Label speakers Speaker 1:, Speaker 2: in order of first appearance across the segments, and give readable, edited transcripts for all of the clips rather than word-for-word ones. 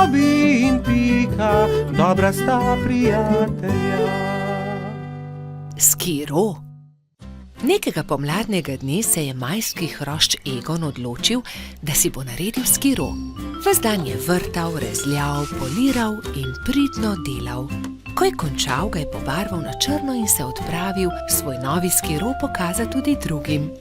Speaker 1: Bobi in Pika, dobra sta prijatelja.
Speaker 2: Skiro. Nekega pomladnega dne se je majski hrošč Egon odločil, da si bo naredil skiro. Ves dan je vrtal, rezljal, poliral in pridno delal. Ko je končal, ga je pobarval na črno in se odpravil svoj novi skiro pokazati tudi drugim.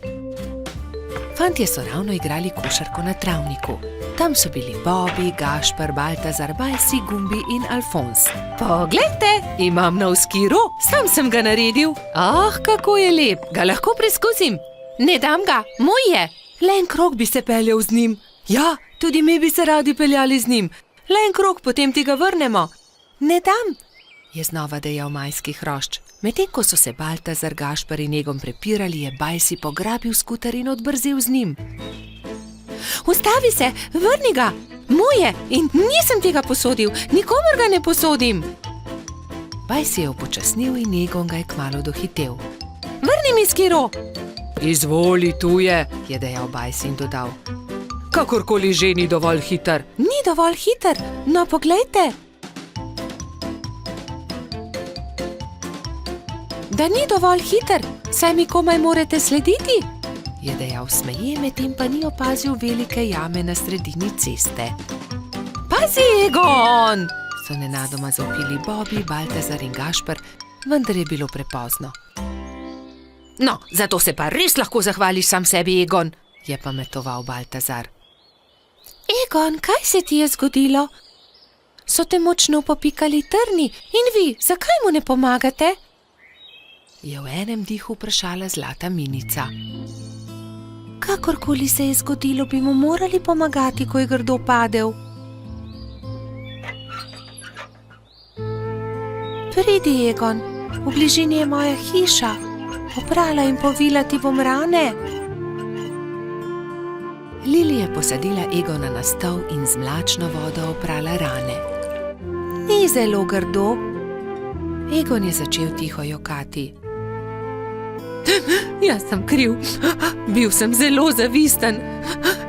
Speaker 2: Fantje so ravno igrali košarko na travniku. Tam so bili Bobi, Gašper, Baltazar, Bajsi, Gumbi in Alfons. Poglejte, imam nov skiro, sam sem ga naredil. Ah, kako je lep, ga lahko preskusim? Ne dam ga, moj je. Le en krog bi se peljal z njim. Ja, tudi mi bi se radi peljali z njim. Le en krog, potem ti ga vrnemo. Ne dam, je znova dejal majski hrošč. Medtem ko so se Baltazar, Gašper in Egon prepirali, je Bajsi pograbil skuter in odbrzel z njim. Ustavi se, vrni ga, moj je in nisem tega posodil, nikomur ga ne posodim. Bajsi je upočasnil in Egon ga je kmalu dohitel. Vrni mi skiro. Izvoli, tu je dejal Bajsi in dodal. Kakorkoli že ni dovolj hiter. Ni dovolj hiter, no poglejte. Da ni dovolj hiter, saj mi komaj morate slediti, je dejal smeje, medtem pa ni opazil velike jame na sredini ceste. Pazi, Egon! So nenadoma zavpili Bobi, Baltazar in Gašper, vendar je bilo prepozno. No, zato se pa res lahko zahvališ sam sebi, Egon, je pametoval Baltazar. Egon, kaj se ti je zgodilo? So te močno popikali trni in vi, zakaj mu ne pomagate? Je v enem dihu vprašala zlata minica. Kakorkoli se je zgodilo, bi mu morali pomagati, ko je grdo padel. Pridi, Egon, v bližini je moja hiša. Oprala in povila ti bom rane. Lili je posadila Egona na stol in z mlačno vodo oprala rane. Ni zelo grdo. Egon je začel tiho jokati. Jaz sem kriv, bil sem zelo zavisten.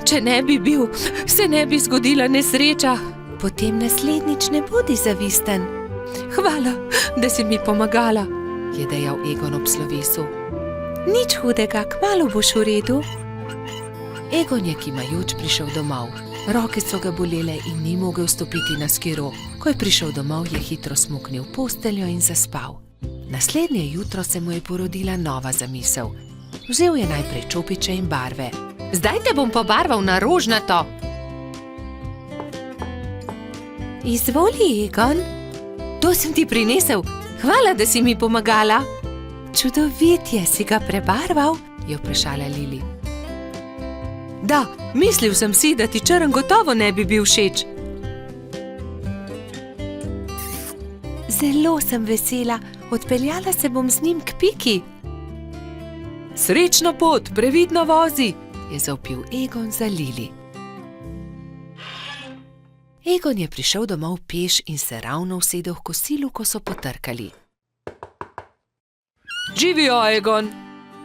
Speaker 2: Če ne bi bil, se ne bi zgodila nesreča. Potem naslednjič ne bodi zavisten. Hvala, da si mi pomagala, je dejal Egon ob slovesu. Nič hudega, kmalu boš v redu. Egon je kimajoč prišel domov. Roke so ga bolele in ni mogel stopiti na skiro. Ko je prišel domov, je hitro smuknil posteljo in zaspal. Naslednje jutro se mu je porodila nova zamisel. Vzel je najprej čopiče in barve. Zdaj te bom pobarval na rožnato. Izvoli, Egon. To sem ti prinesel. Hvala, da si mi pomagala. Čudovit je, si ga prebarval, je vprašala Lili. Da, mislil sem si, da ti črn gotovo ne bi bil všeč. Zelo sem vesela. Odpeljala se bom z njim k Piki. Srečno pot, previdno vozi, je zavpil Egon za Lili. Egon je prišel domov peš in se ravno usedel v kosilu, ko so potrkali. Živijo, Egon,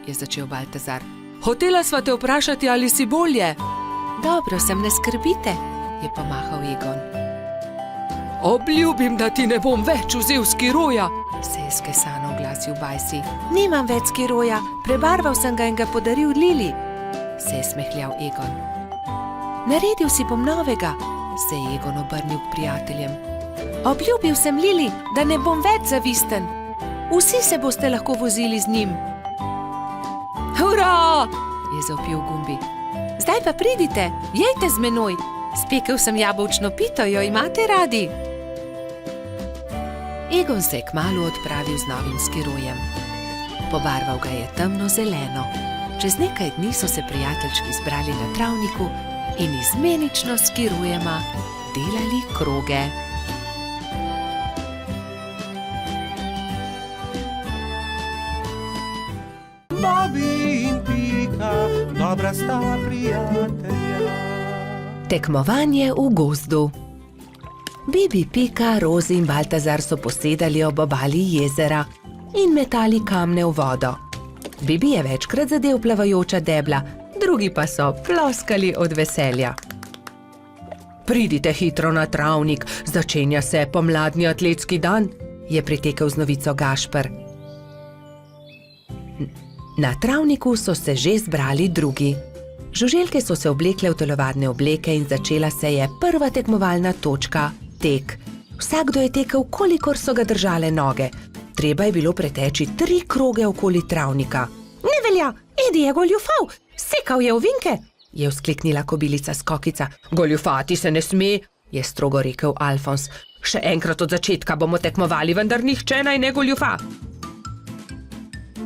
Speaker 2: je začel Baltazar. Hotela sva te vprašati, ali si bolje. Dobro sem, ne skrbite, je pomahal Egon. Obljubim, da ti ne bom več vzel skiroja, se je skesano oglasil Bajsi. Nimam več skiroja, prebarval sem ga in ga podaril Lili, se je smehljal Egon. Naredil si bom novega, se je Egon obrnil k prijateljem. Obljubil sem Lili, da ne bom več zavisten. Vsi se boste lahko vozili z njim. Hurra, je zavpil Gumbi. Zdaj pa pridite, jejte z menoj. Spekel sem jabolčno pito, jo imate radi? Egon se je kmalu odpravil z novim skirojem. Pobarval ga je temno zeleno. Čez nekaj dni so se prijateljčki zbrali na travniku in izmenično s skirojema delali kroge.
Speaker 1: Bobi in Pika, dobra sta prijatelja.
Speaker 2: Tekmovanje v gozdu. Bibi, Pika, Rozi in Baltazar so posedali ob obali jezera in metali kamne v vodo. Bibi je večkrat zadel plavajoča debla, drugi pa so ploskali od veselja. Pridite hitro na travnik, začenja se pomladni atletski dan, je pritekel z novico Gašper. Na travniku so se že zbrali drugi. Žuželke so se oblekle v telovadne obleke in začela se je prva tekmovalna točka, tek. Vsakdo je tekel, kolikor so ga držale noge. Treba je bilo preteči 3 kroge okoli travnika. Ne velja, Edi je goljufal, sekal je ovinke, je vzkliknila kobilica Skokica. Goljufati se ne sme, je strogo rekel Alfons. Še enkrat od začetka bomo tekmovali, vendar nihče naj ne goljufa.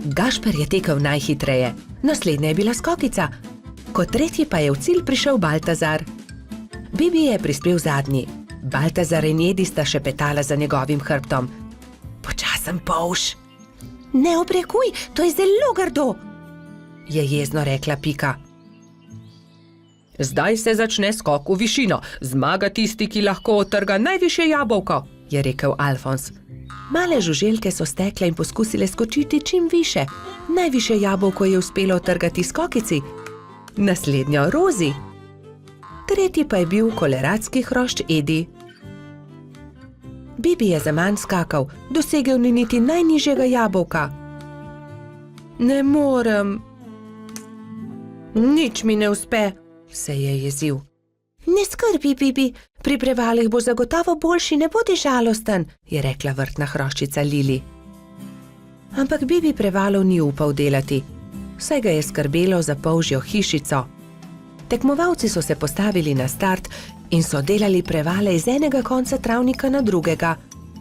Speaker 2: Gašper je tekel najhitreje, naslednja je bila Skokica. Kot tretji pa je v cilj prišel Baltazar. Bibi je prispel zadnji. Baltazar in Edi sta šepetala za njegovim hrbtom. Počasen polž. Ne obrekuj, to je zelo grdo, je jezno rekla Pika. Zdaj se začne skok v višino. Zmaga tisti, ki lahko odtrga najvišje jabolko, je rekel Alfons. Male žuželke so stekle in poskusile skočiti čim više. Najvišje jabolko je uspelo odtrgati Skokici, naslednjo Rozi. Tretji pa je bil koleradski hrošč Edi. Bibi je zaman skakal, dosegel ni niti najnižjega jabolka. Ne morem. Nič mi ne uspe, se je jezil. Ne skrbi, Bibi, pri prevalih bo zagotovo boljši, ne bodi žalosten, je rekla vrtna hroščica Lili. Ampak Bibi prevalov ni upal delati, saj ga je skrbelo za polžjo hišico. Tekmovalci so se postavili na start in so delali prevale iz enega konca travnika na drugega.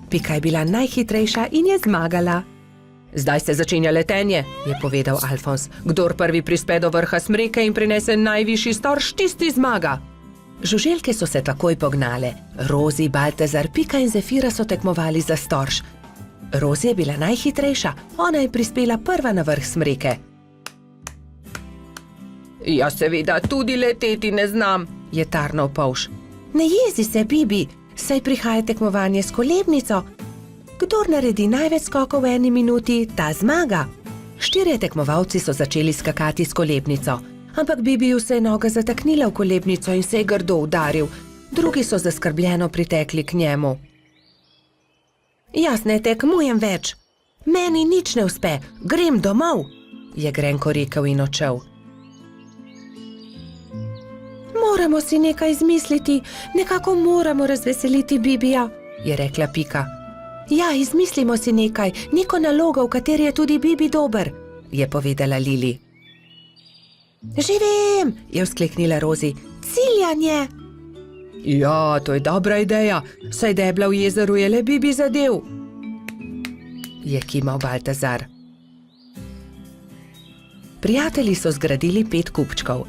Speaker 2: Pika je bila najhitrejša in je zmagala. Zdaj se začenja letenje, je povedal Alfons. Kdor prvi prispe do vrha smreke in prinese najvišji storž, tisti zmaga. Žuželke so se takoj pognale. Rozi, Baltazar, Pika in Zefira so tekmovali za storž. Rozi je bila najhitrejša, ona je prispela prva na vrh smreke. Ja, seveda, tudi leteti ne znam, je tarnal polž. Ne jezi se, Bibi, saj prihaja tekmovanje s kolebnico. Kdor naredi največ skokov v 1 minuti, ta zmaga. 4 tekmovalci so začeli skakati s kolebnico, ampak Bibiju se je noga zataknila v kolebnico in se je grdo udaril. Drugi so zaskrbljeno pritekli k njemu. Jaz ne tekmujem več. Meni nič ne uspe, grem domov, je grenko rekel in odšel. Moramo si nekaj izmisliti, nekako moramo razveseliti Bibija, je rekla Pika. Ja, izmislimo si nekaj, neko nalogo, v kateri je tudi Bibi dober, je povedala Lili. Že vem, je vzkliknila Rozi, ciljanje. Ja, to je dobra ideja, saj debla v jezeru je le Bibi zadev, je kimal Baltazar. Prijatelji so zgradili 5 kupčkov.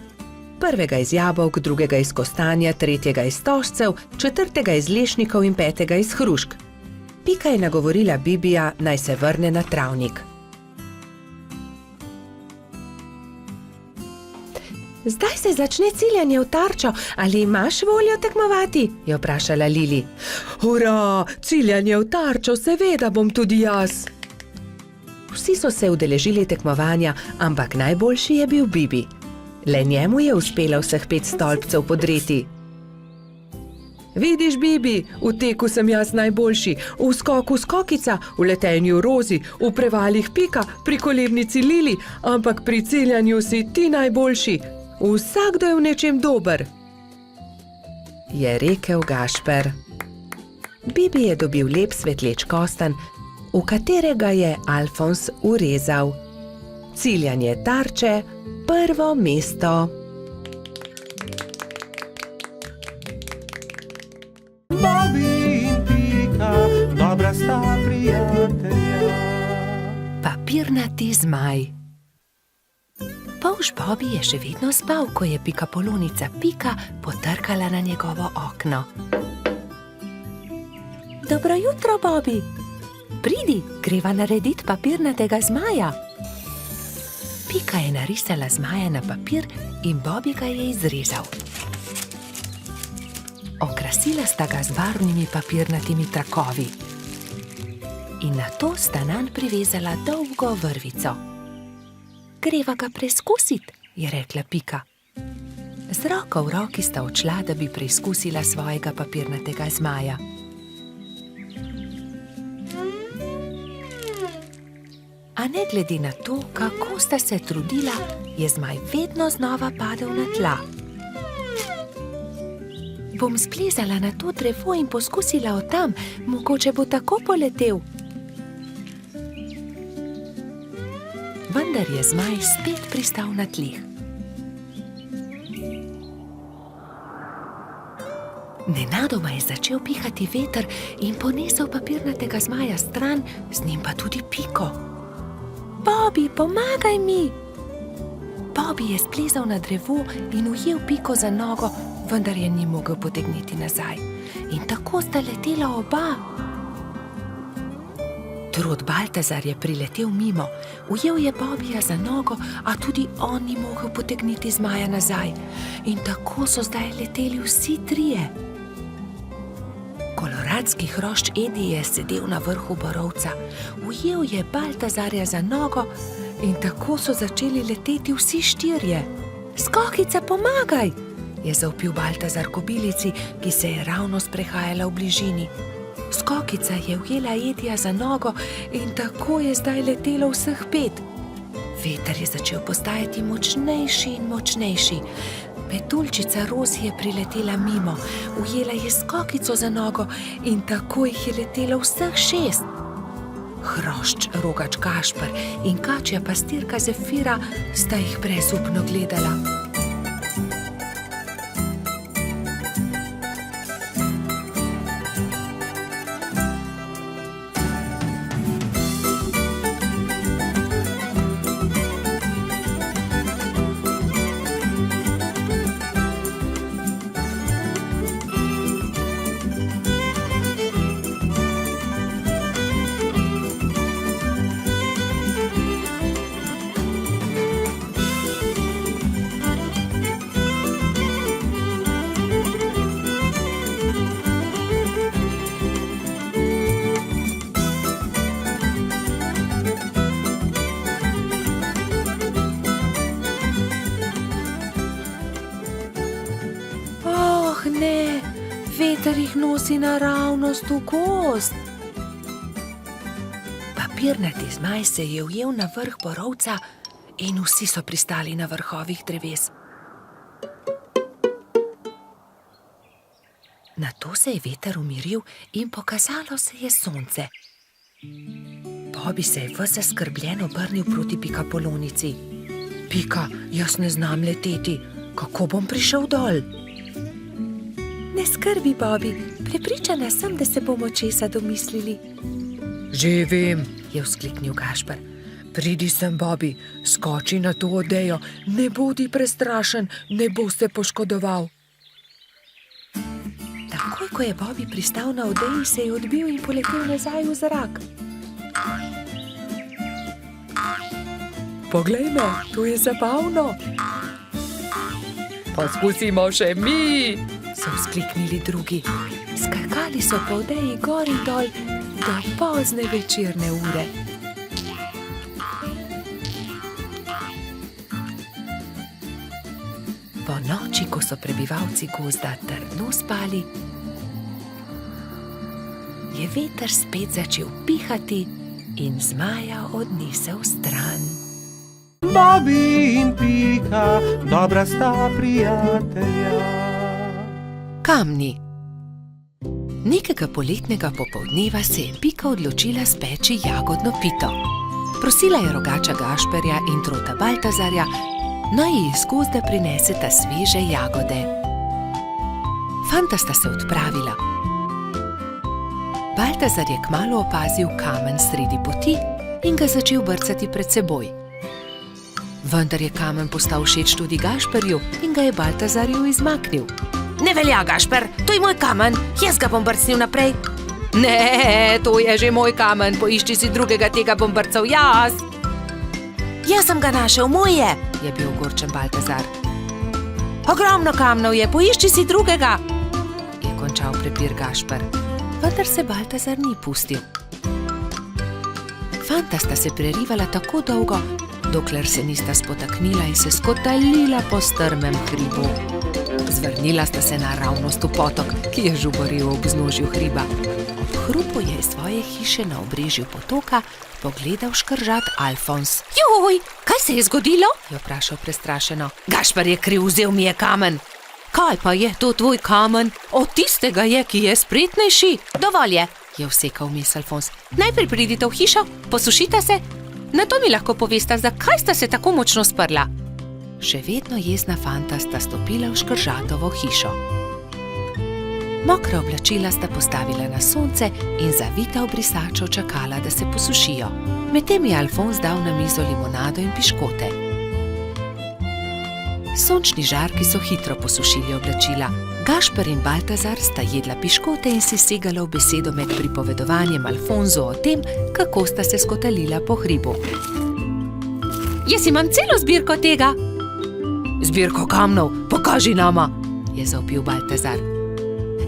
Speaker 2: Prvega iz jabolk, drugega iz kostanja, tretjega iz stožcev, četrtega iz lešnikov in 5. iz hrušk. Pika je nagovorila Bibija, naj se vrne na travnik. Zdaj se začne ciljanje v tarčo, ali imaš voljo tekmovati? Je vprašala Lili. Hurra, ciljanje v tarčo, seveda bom tudi jaz. Vsi so se udeležili tekmovanja, ampak najboljši je bil Bibi. Le njemu je uspelo vseh 5 stolpcev podreti. Vidiš, Bibi, v teku sem jaz najboljši, v skoku Skokica, v letenju Rozi, v prevalih Pika, pri kolebnici Lili, ampak pri ciljanju si ti najboljši. Vsakdo je v nečem dober, je rekel Gašper. Bibi je dobil lep svetleč kostanj, v katerega je Alfons urezal. Ciljanje tarče, prvo mesto.
Speaker 1: Bobby in Pika, dobra sta prijatelja.
Speaker 2: Papirnati zmaj. Polž Bobby je še vedno spal, ko je pikapolonica Pika potrkala na njegovo okno. Dobro jutro, Bobby. Pridi, greva narediti papirnatega zmaja. Pika je narisala zmaja na papir in Bobby ga je izrezal. Okrasila sta ga z barvnimi papirnatimi trakovi. In nato sta nanj privezala dolgo vrvico. Greva ga preskusit, je rekla Pika. Z roko v roki sta odšla, da bi preizkusila svojega papirnatega zmaja. A ne glede na to, kako sta se trudila, je zmaj vedno znova padel na tla. Bom splezala na to drevo in poskusila od tam, mogoče bo tako poletel. Vendar je zmaj spet pristal na tleh. Nenadoma je začel pihati veter in ponesel papirnatega zmaja stran, z njim pa tudi Piko. Bobby, pomagaj mi! Bobby je splezal na drevo in ujel Piko za nogo, vendar je ni mogel potegniti nazaj. In tako sta letela oba. Trud Baltazar je priletel mimo, ujel je Bobbyja za nogo, a tudi on ni mogel potegniti zmaja nazaj. In tako so zdaj leteli vsi trije. Koloradski hrošč Edi je sedel na vrhu borovca, ujel je Baltazarja za nogo in tako so začeli leteti vsi štirje. Skokica, pomagaj! Je zavpil Baltazar kobilici, ki se je ravno sprehajala v bližini. Skokica je ujela Edija za nogo in tako je zdaj letelo vseh 5. Veter je začel postajati močnejši in močnejši. Petuljčica Rozi je priletela mimo, ujela je Skokico za nogo in tako jih je letelo vseh 6. Hrošč Rogač Gašper in kačja pastirka Zefira sta jih brezupno gledala. Ne, veter jih nosi naravnost v gozd. Papirnati zmaj se je ujel na vrh borovca in vsi so pristali na vrhovih dreves. Nato se je veter umiril in pokazalo se je sonce. Bobby se je ves zaskrbljen obrnil proti pikapolonici. Pika, jaz ne znam leteti, kako bom prišel dol? Ne skrbi, Bobby, prepričana sem, da se bomo česa domislili. Že vem, je vzkliknil Gašper. Pridi sem, Bobby, skoči na to odejo, ne bodi prestrašen, ne bo se poškodoval. Takoj, ko je Bobby pristal na odeji, se je odbil in poletel nazaj v zrak. Poglej me, to je zabavno. Poskusimo še mi, so vzkliknili drugi. Skakali so po odeji gor in dol do pozne večerne ure. Po noči, ko so prebivalci gozda trdno spali, je veter spet začel pihati in zmaja odnesel stran.
Speaker 1: Bobby in Pika, dobra sta prijatelja.
Speaker 2: Kamni. Nekega poletnega popoldneva se je Pika odločila speči jagodno pito. Prosila je Rogača Gašperja in Trota Baltazarja, naj ji iz gozda prineseta sveže jagode. Fanta sta se odpravila. Baltazar je kmalu opazil kamen sredi poti in ga začel brcati pred seboj. Vendar je kamen postal všeč tudi Gašperju in ga je Baltazarju izmaknil. Ne velja, Gašper, to je moj kamen, jaz ga bom brcnil naprej. Ne, to je že moj kamen, poišči si drugega, tega bom brcal jaz. Jaz sem ga našel, moj je bil ogorčen Baltazar. Ogromno kamnov je, poišči si drugega, je končal prepir Gašper. Vendar se Baltazar ni pustil. Fanta sta se prerivala tako dolgo, dokler se nista spotaknila in se skotalila po strmem hribu. Zvrnila sta se naravnost v potok, ki je žuboril ob vznožju hriba. Ob hrupu je iz svoje hiše na obrežju potoka pogledal škržat Alfons. Joj, kaj se je zgodilo? Je vprašal prestrašeno. Gašper je kriv, vzel mi je kamen. Kaj pa je to tvoj kamen? Od tistega je, ki je spretnejši. Dovolj je vsekal vmes Alfons. Najprej pridite v hišo, posušite se, nato mi lahko povesta, zakaj sta se tako močno sprla. Še vedno jezna fanta sta stopila v škržatovo hišo. Mokra oblačila sta postavila na sonce in zavita v brisačo čakala, da se posušijo. Medtem je Alfons dal na mizo limonado in piškote. Sončni žarki so hitro posušili oblačila. Gašper in Baltazar sta jedla piškote in si segala v besedo med pripovedovanjem Alfonzu o tem, kako sta se skotalila po hribu. Jaz imam celo zbirko tega. Zbirko kamnov, pokaži nama, je zavpil Baltazar.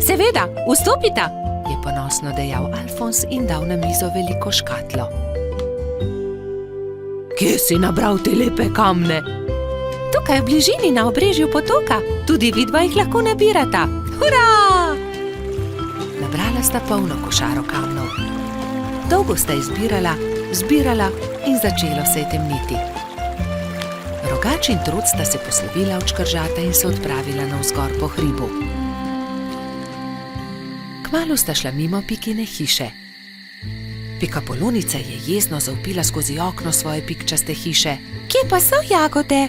Speaker 2: Seveda, vstopita, je ponosno dejal Alfons in dal na mizo veliko škatlo. Kje si nabral te lepe kamne? Tukaj v bližini na obrežju potoka, tudi vidva jih lahko nabirata. Hurra! Nabrala sta polno košaro kamnov. Dolgo sta izbirala, zbirala in začelo se je temniti. Rogač in Trud sta se poslovila od škržata in se odpravila navzgor po hribu. Kmalu sta šla mimo Pikine hiše. Pikapolonica je jezno zavpila skozi okno svoje pikčaste hiše. Kje pa so jagode?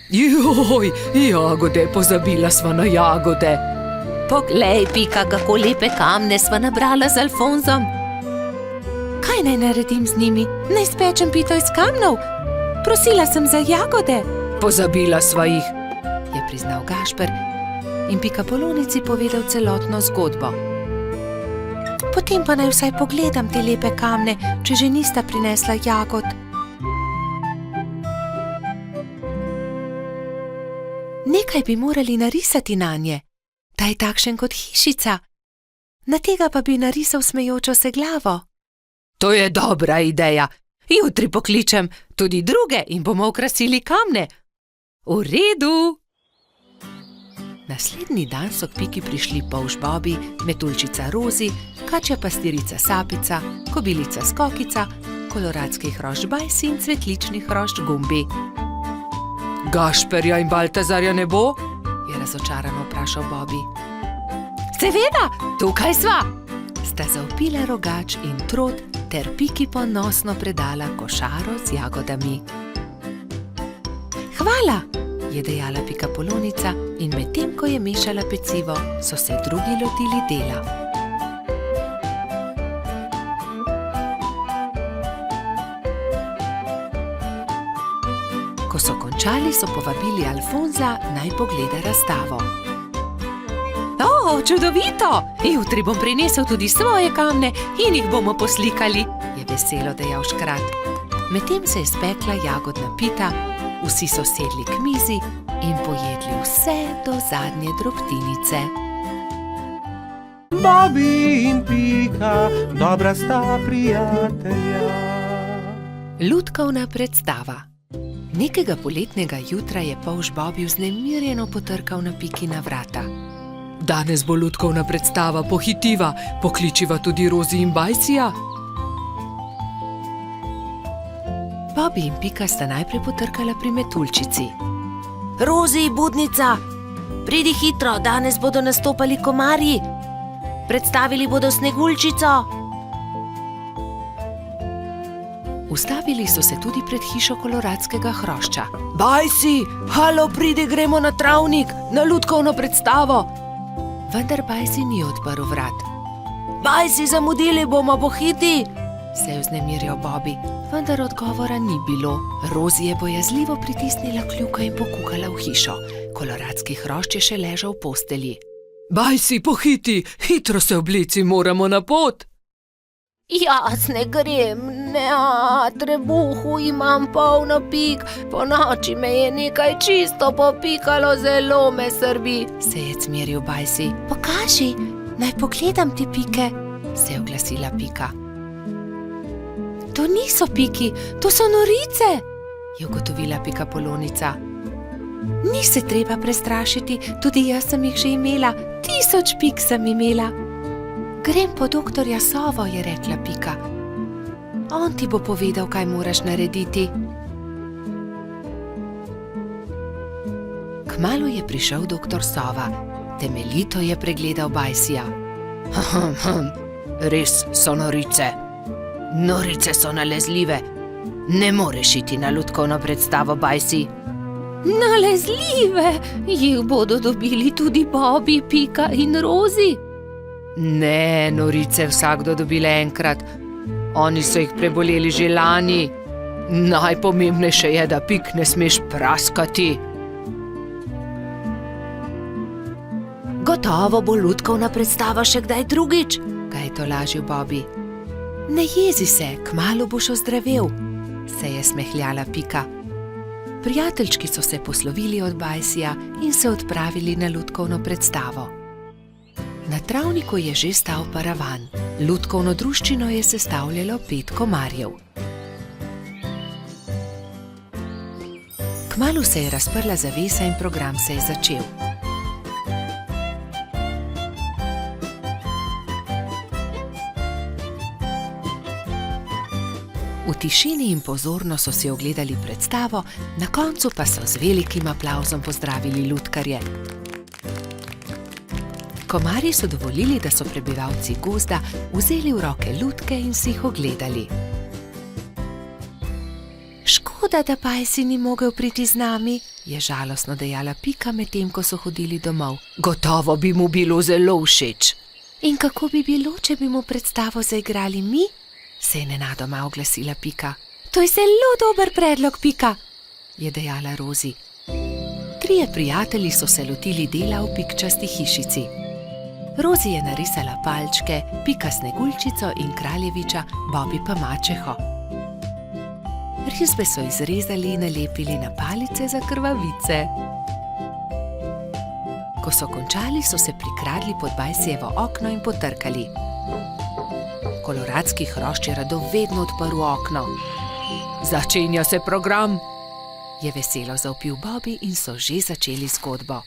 Speaker 2: Joj, jagode, pozabila sva na jagode. Poglej, Pika, kako lepe kamne sva nabrala z Alfonzom. Kaj naj naredim z njimi? Naj spečem pito iz kamnov? Prosila sem za jagode. Pozabila sva jih, je priznal Gašper in Pikapolonici povedal celotno zgodbo. Potem pa naj vsaj pogledam te lepe kamne, če že nista prinesla jagod. Nekaj bi morali narisati nanje, da je takšen kot hišica. Na tega pa bi narisal smejočo se glavo. To je dobra ideja. Jutri pokličem tudi druge in bomo okrasili kamne. V redu. Naslednji dan so k Piki prišli polž Bobi, metuljčica Rozi, kačja pastirica Sapica, kobilica Skokica, koloradski hrošč Bajsi in cvetlični hrošč Gumbi. Gašperja in Baltazarja ne bo? Je razočarano vprašal Bobi. Seveda, tukaj sva! Sta zavpila Rogač in Trod ter Piki ponosno predala košaro z jagodami. Hvala, je dejala Pikapolonica in medtem, ko je mešala pecivo, so se drugi lotili dela. Ko so končali, so povabili Alfonza, naj pogleda razstavo. O, čudovito! Jutri bom prinesel tudi svoje kamne in jih bomo poslikali, je veselo dejal škrat. Medtem se je spekla jagodna pita, vsi so sedli k mizi in pojedli vse do zadnje drobtinice.
Speaker 1: Bobi in Pika, dobra sta prijatelja.
Speaker 2: Lutkovna predstava. Nekega poletnega jutra je polž Bobi vznemirjeno potrkal na Pikina vrata. Danes bo lutkovna predstava, pohitiva, pokličiva tudi Rozi in Bajsija. Bobi in Pika sta najprej potrkala pri metuljčici. Rozi, budnica, pridi hitro, danes bodo nastopali komarji. Predstavili bodo Sneguljčico. Ustavili so se tudi pred hišo koloradskega hrošča. Bajsi, halo, pridi, gremo na travnik, na lutkovno predstavo. Vendar Bajsi ni odprl vrat. Bajsi, zamudili bomo, pohiti, se je vznemirjal Bobi, vendar odgovora ni bilo. Rozi je bojazljivo pritisnila kljuka in pokukala v hišo. Koloradski hrošč je še ležal v postelji. Bajsi, pohiti, hitro se oblici, moramo na pot. Jaz ne grem, trebuhu imam polno pik, po noči me je nekaj čisto popikalo, zelo me srbi, se je cmeril Bajsi. Pokaži, naj pogledam ti pike, se je oglasila Pika. To niso piki, to so norice, je ugotovila Pikapolonica. Ni se treba prestrašiti, tudi jaz sem jih že imela, 1000 pik sem imela. Grem po doktorja Sovo, je rekla Pika. On ti bo povedal, kaj moraš narediti. Kmalu je prišel doktor Sova. Temeljito je pregledal Bajsija. Res so norice. Norice so nalezljive. Ne moreš iti na lutkovno predstavo, Bajsi. Nalezljive? Jih bodo dobili tudi Bobby, Pika in Rozi? Ne, norice vsakdo dobile enkrat. Oni so jih preboleli že lani. Najpomembnejše je, da Pik ne smeš praskati. Gotovo bo lutkovna predstava še kdaj drugič, ga je tolažil Bobby. Ne jezi se, kmalu boš ozdravel, se je smehljala Pika. Prijateljčki so se poslovili od Bajsija in se odpravili na lutkovno predstavo. Na travniku je že stal paravan. Lutkovno druščino je sestavljalo 5 komarjev. Kmalu se je razprla zavesa in program se je začel. V tišini in pozorno so si ogledali predstavo, na koncu pa so z velikim aplavzom pozdravili lutkarje. Komarji so dovolili, da so prebivalci gozda vzeli v roke lutke in si jih ogledali. Škoda, da Bajsi ni mogel priti z nami, je žalostno dejala Pika, medtem ko so hodili domov. Gotovo bi mu bilo zelo všeč. In kako bi bilo, če bi mu predstavo zaigrali mi? Se je nenadoma oglasila Pika. To je zelo dober predlog, Pika, je dejala Rozi. 3 prijatelji so se lotili dela v pikčasti hišici. Rozi je narisala palčke, Pika Sneguljčico in kraljeviča, Bobby pa mačeho. Risbe so izrezali in nalepili na palice za krvavice. Ko so končali, so se prikradli pod Bajsijevo okno in potrkali. Koloradski hrošč je rado vedno odprl okno. Začenja se program, je veselo zavpil Bobby in so že začeli zgodbo.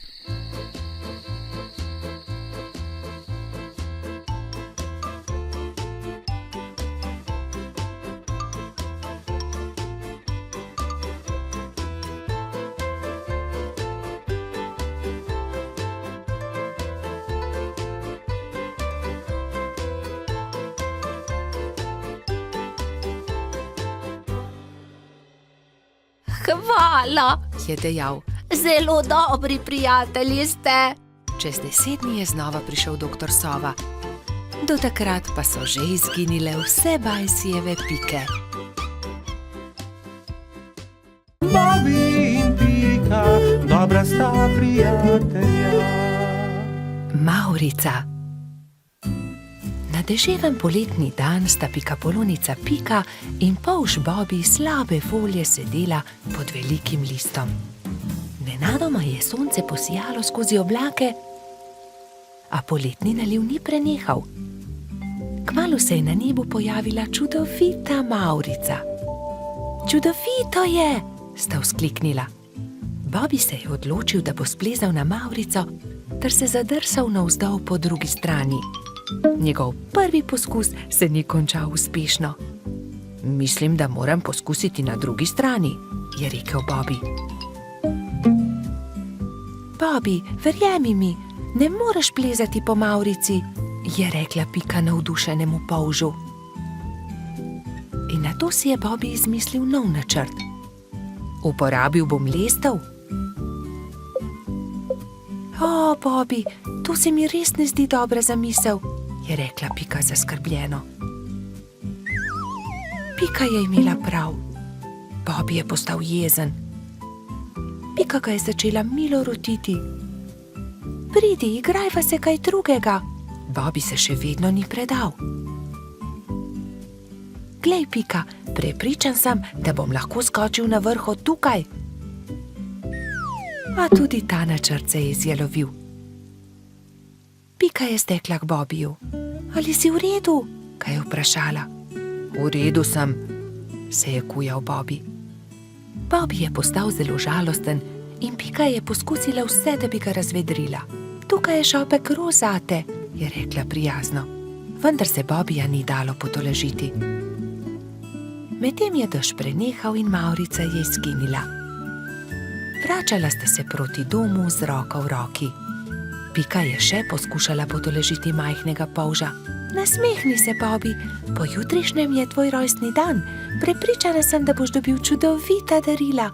Speaker 2: Hvala, je dejal. Zelo dobri prijatelji ste. Čez 10 dni je znova prišel doktor Sova. Do takrat pa so že izginile vse Bajsijeve pike.
Speaker 1: Bobby in Pika, dobra sta prijatelja.
Speaker 2: Mavrica. Na deževen poletni dan sta Pikapolonica Pika in polž Bobby slabe volje sedela pod velikim listom. Nenadoma je sonce posijalo skozi oblake, a poletni naliv ni prenehal. Kmalu se je na nebu pojavila čudovita Mavrica. Čudovito je, sta vzkliknila. Bobby se je odločil, da bo splezal na Mavrico ter se zadrsal navzdol po drugi strani. Njegov prvi poskus se ni končal uspešno. Mislim, da moram poskusiti na drugi strani, je rekel Bobby. Bobby, verjemi mi, ne moreš plezati po Mavrici, je rekla Pika navdušenemu polžu. In nato si je Bobby izmislil nov načrt. Uporabil bom lestev. O, Bobby, to se mi res ne zdi dobra zamisel, je rekla Pika zaskrbljeno. Pika je imela prav. Bobby je postal jezen. Pika ga je začela milo rotiti. Pridi, igrajva se kaj drugega. Bobby se še vedno ni predal. Glej, Pika, prepričan sem, da bom lahko skočil na vrh od tukaj. A tudi ta načrt se je izjalovil. Pika je stekla k Bobbyju. Ali si v redu? Ga je vprašala. V redu sem, se je kujal Bobby. Bobby je postal zelo žalosten in Pika je poskusila vse, da bi ga razvedrila. Tukaj je šopek roz zate, je rekla prijazno, vendar se Bobbyja ni dalo potolažiti. Medtem je dež prenehal in Mavrica je izginila. Vračala sta se proti domu z roko v roki. Pika je še poskušala potolažiti majhnega polža. Nasmehni se, Bobby, pojutrišnjem je tvoj rojstni dan. Prepričana sem, da boš dobil čudovita darila.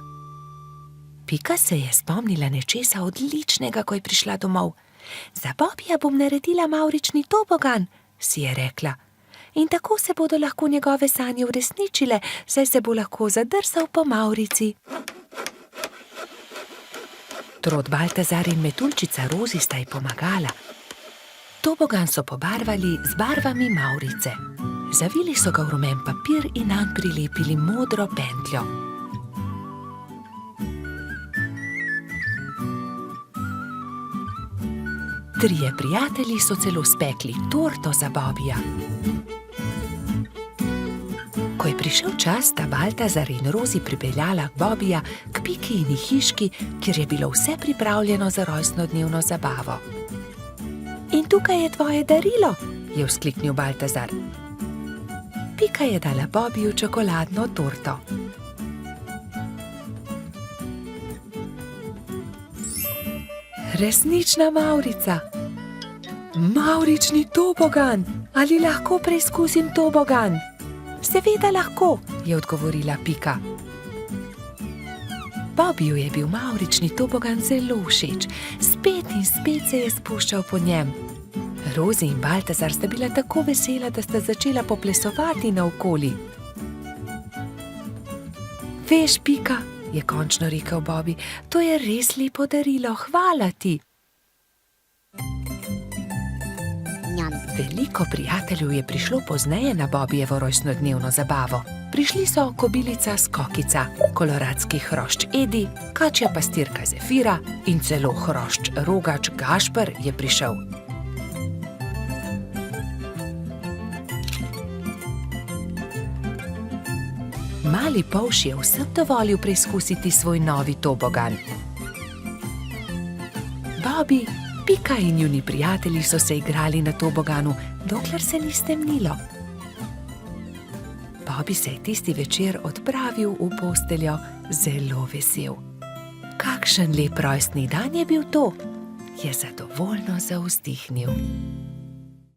Speaker 2: Pika se je spomnila nečesa odličnega, ko je prišla domov. Za Bobbyja bom naredila mavrični tobogan, si je rekla. In tako se bodo lahko njegove sanje uresničile, saj se bo lahko zadrsal po Mavrici. Trod Baltazar in metuljčica Rozi sta ji pomagala. Tobogan so pobarvali z barvami Mavrice. Zavili so ga v rumen papir in nanj prilepili modro pentljo. Trije prijatelji so celo spekli torto za Bobbyja. Ko je prišel čas, sta Baltazar in Rozi pripeljala Bobbyja k Pikini hiški, kjer je bilo vse pripravljeno za rojstnodnevno zabavo. In tukaj je tvoje darilo, je vzkliknil Baltazar. Pika je dala Bobbyju čokoladno torto. Resnična Mavrica. Mavrični tobogan. Ali lahko preizkusim tobogan? Seveda lahko, je odgovorila Pika. Bobbyju je bil mavrični tobogan zelo všeč. Spet in spet se je spuščal po njem. Rozi in Baltazar sta bila tako vesela, da sta začela poplesovati naokoli. Veš, Pika, je končno rekel Bobby, to je res lepo darilo, hvala ti. Veliko prijateljev je prišlo pozneje na Bobbyjevo rojstnodnevno zabavo. Prišli so kobilica Skokica, koloradski hrošč Edi, kačja pastirka Zefira in celo hrošč Rogač Gašper je prišel. Mali polž je vsem dovolil preizkusiti svoj novi tobogan. Bobby, Pika in njuni prijatelji so se igrali na toboganu, dokler se ni stemnilo. Bobby se je tisti večer odpravil v posteljo zelo vesel. Kakšen lep rojstni dan je bil to, je zadovoljno zavzdihnil.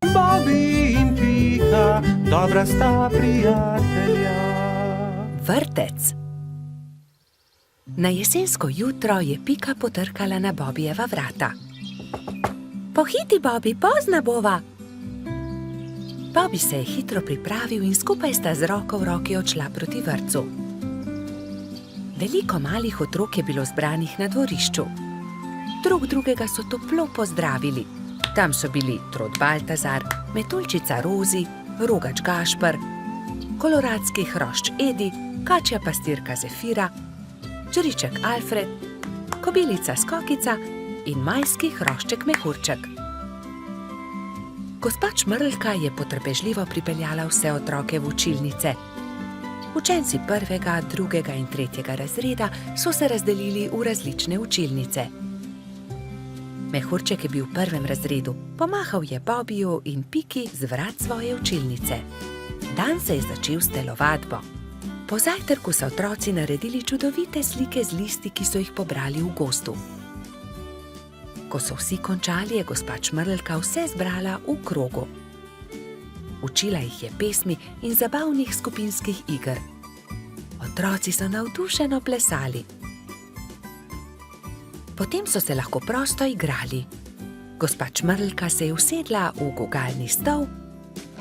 Speaker 1: Bobby in Pika, dobra sta prijatelja.
Speaker 2: Vrtec. Na jesensko jutro je Pika potrkala na Bobbyjeva vrata. Pohiti, Bobby, pozna bova. Bobby se je hitro pripravil in skupaj sta z roko v roki odšla proti vrtcu. Veliko malih otrok je bilo zbranih na dvorišču. Drug drugega so toplo pozdravili. Tam so bili Trod Baltazar, metuljčica Rozi, Rogač Gašper, koloradski hrošč Edi, kačja pastirka Zefira, žriček Alfred, kobilica Skokica in majski hrošček Mehurček. Gospa Čmrlka je potrpežljivo pripeljala vse otroke v učilnice. Učenci 1., 2. in 3. razreda so se razdelili v različne učilnice. Mehurček je bil v 1. razredu, pomahal je Bobbyju in Piki z vrat svoje učilnice. Dan se je začel s telovadbo. Po zajtrku so otroci naredili čudovite slike z listi, ki so jih pobrali v gozdu. Ko so vsi končali, je gospa Čmrlka vse zbrala v krogu. Učila jih je pesmi in zabavnih skupinskih iger. Otroci so navdušeno plesali. Potem so se lahko prosto igrali. Gospa Čmrlka se je usedla v gugalni stol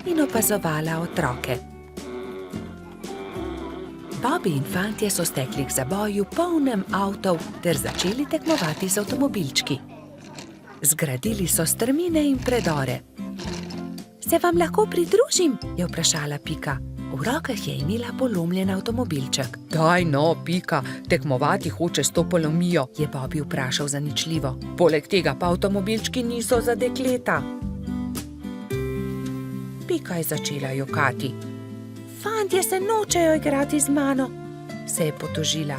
Speaker 2: in opazovala otroke. Bobby in fantje so stekli k zaboju polnem avtov ter začeli tekmovati z avtomobilčki. Zgradili so strmine in predore. Se vam lahko pridružim? Je vprašala Pika. V rokah je imela polomljen avtomobilček. Daj no, Pika, tekmovati hoče s to polomijo, je Bobby vprašal zaničljivo. Poleg tega pa avtomobilčki niso za dekleta. Pika je začela jokati. Fantje se nočejo igrati z mano, se je potožila.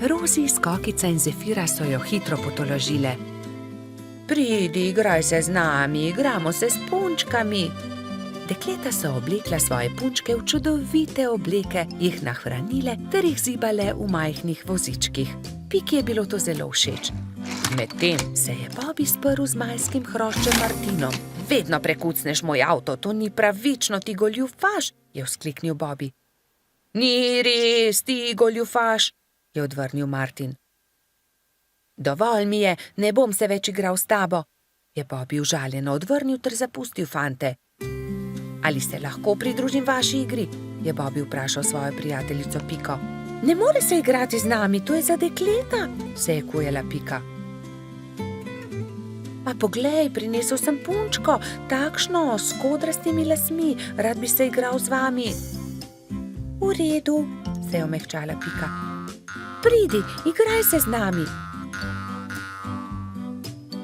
Speaker 2: Rozi, Skokica in Zefira so jo hitro potolažile. Pridi, igraj se z nami, igramo se s punčkami. Dekleta so oblekla svoje punčke v čudovite obleke, jih nahranile ter jih zibale v majhnih vozičkih. Piki je bilo to zelo všeč. Medtem se je Bobby sprl z majskim hroščem Martinom. Vedno prekucneš moj avto, to ni pravično, ti goljufaš, je vzkliknil Bobby. Ni res, ti goljufaš, je odvrnil Martin. Dovolj mi je, ne bom se več igral s tabo, je Bobby užaljeno odvrnil ter zapustil fante. Ali se lahko pridružim vaši igri, je Bobby vprašal svojo prijateljico Piko. Ne more se igrati z nami, to je za dekleta, se je kujala Pika. A poglej, prinesel sem punčko, takšno, s kodrastimi lasmi, rad bi se igral z vami. V redu, se je omehčala Pika. Pridi, igraj se z nami.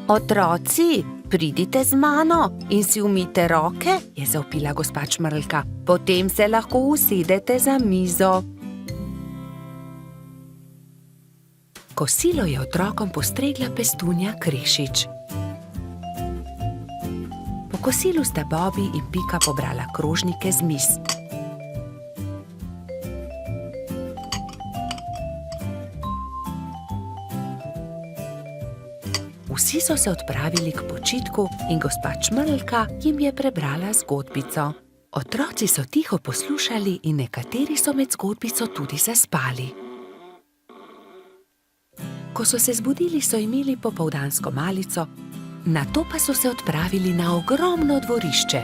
Speaker 2: Otroci, pridite z mano in si umijte roke, je zavpila gospa Čmrlka. Potem se lahko usedete za mizo. Kosilo je otrokom postregla Pestunja Krešič. Po kosilu sta Bobby in Pika pobrala krožnike z miz. Vsi so se odpravili k počitku in gospa Čmrlka jim je prebrala zgodbico. Otroci so tiho poslušali in nekateri so med zgodbico tudi zaspali. Ko so se zbudili, so imeli popoldansko malico, nato pa so se odpravili na ogromno dvorišče.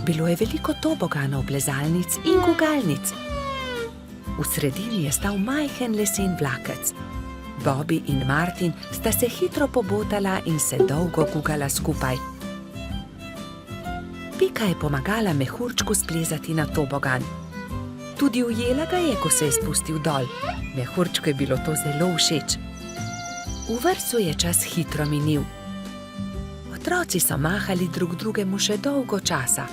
Speaker 2: Bilo je veliko toboganov, plezalnic in gugalnic. V sredini je stal majhen lesen vlakec. Bobby in Martin sta se hitro pobotala in se dolgo gugala skupaj. Pika je pomagala mehurčku splezati na tobogan. Tudi ujela ga je, ko se je spustil dol. Mehurčku je bilo to zelo všeč. V vrtcu je čas hitro minil. Otroci so mahali drug drugemu še dolgo časa.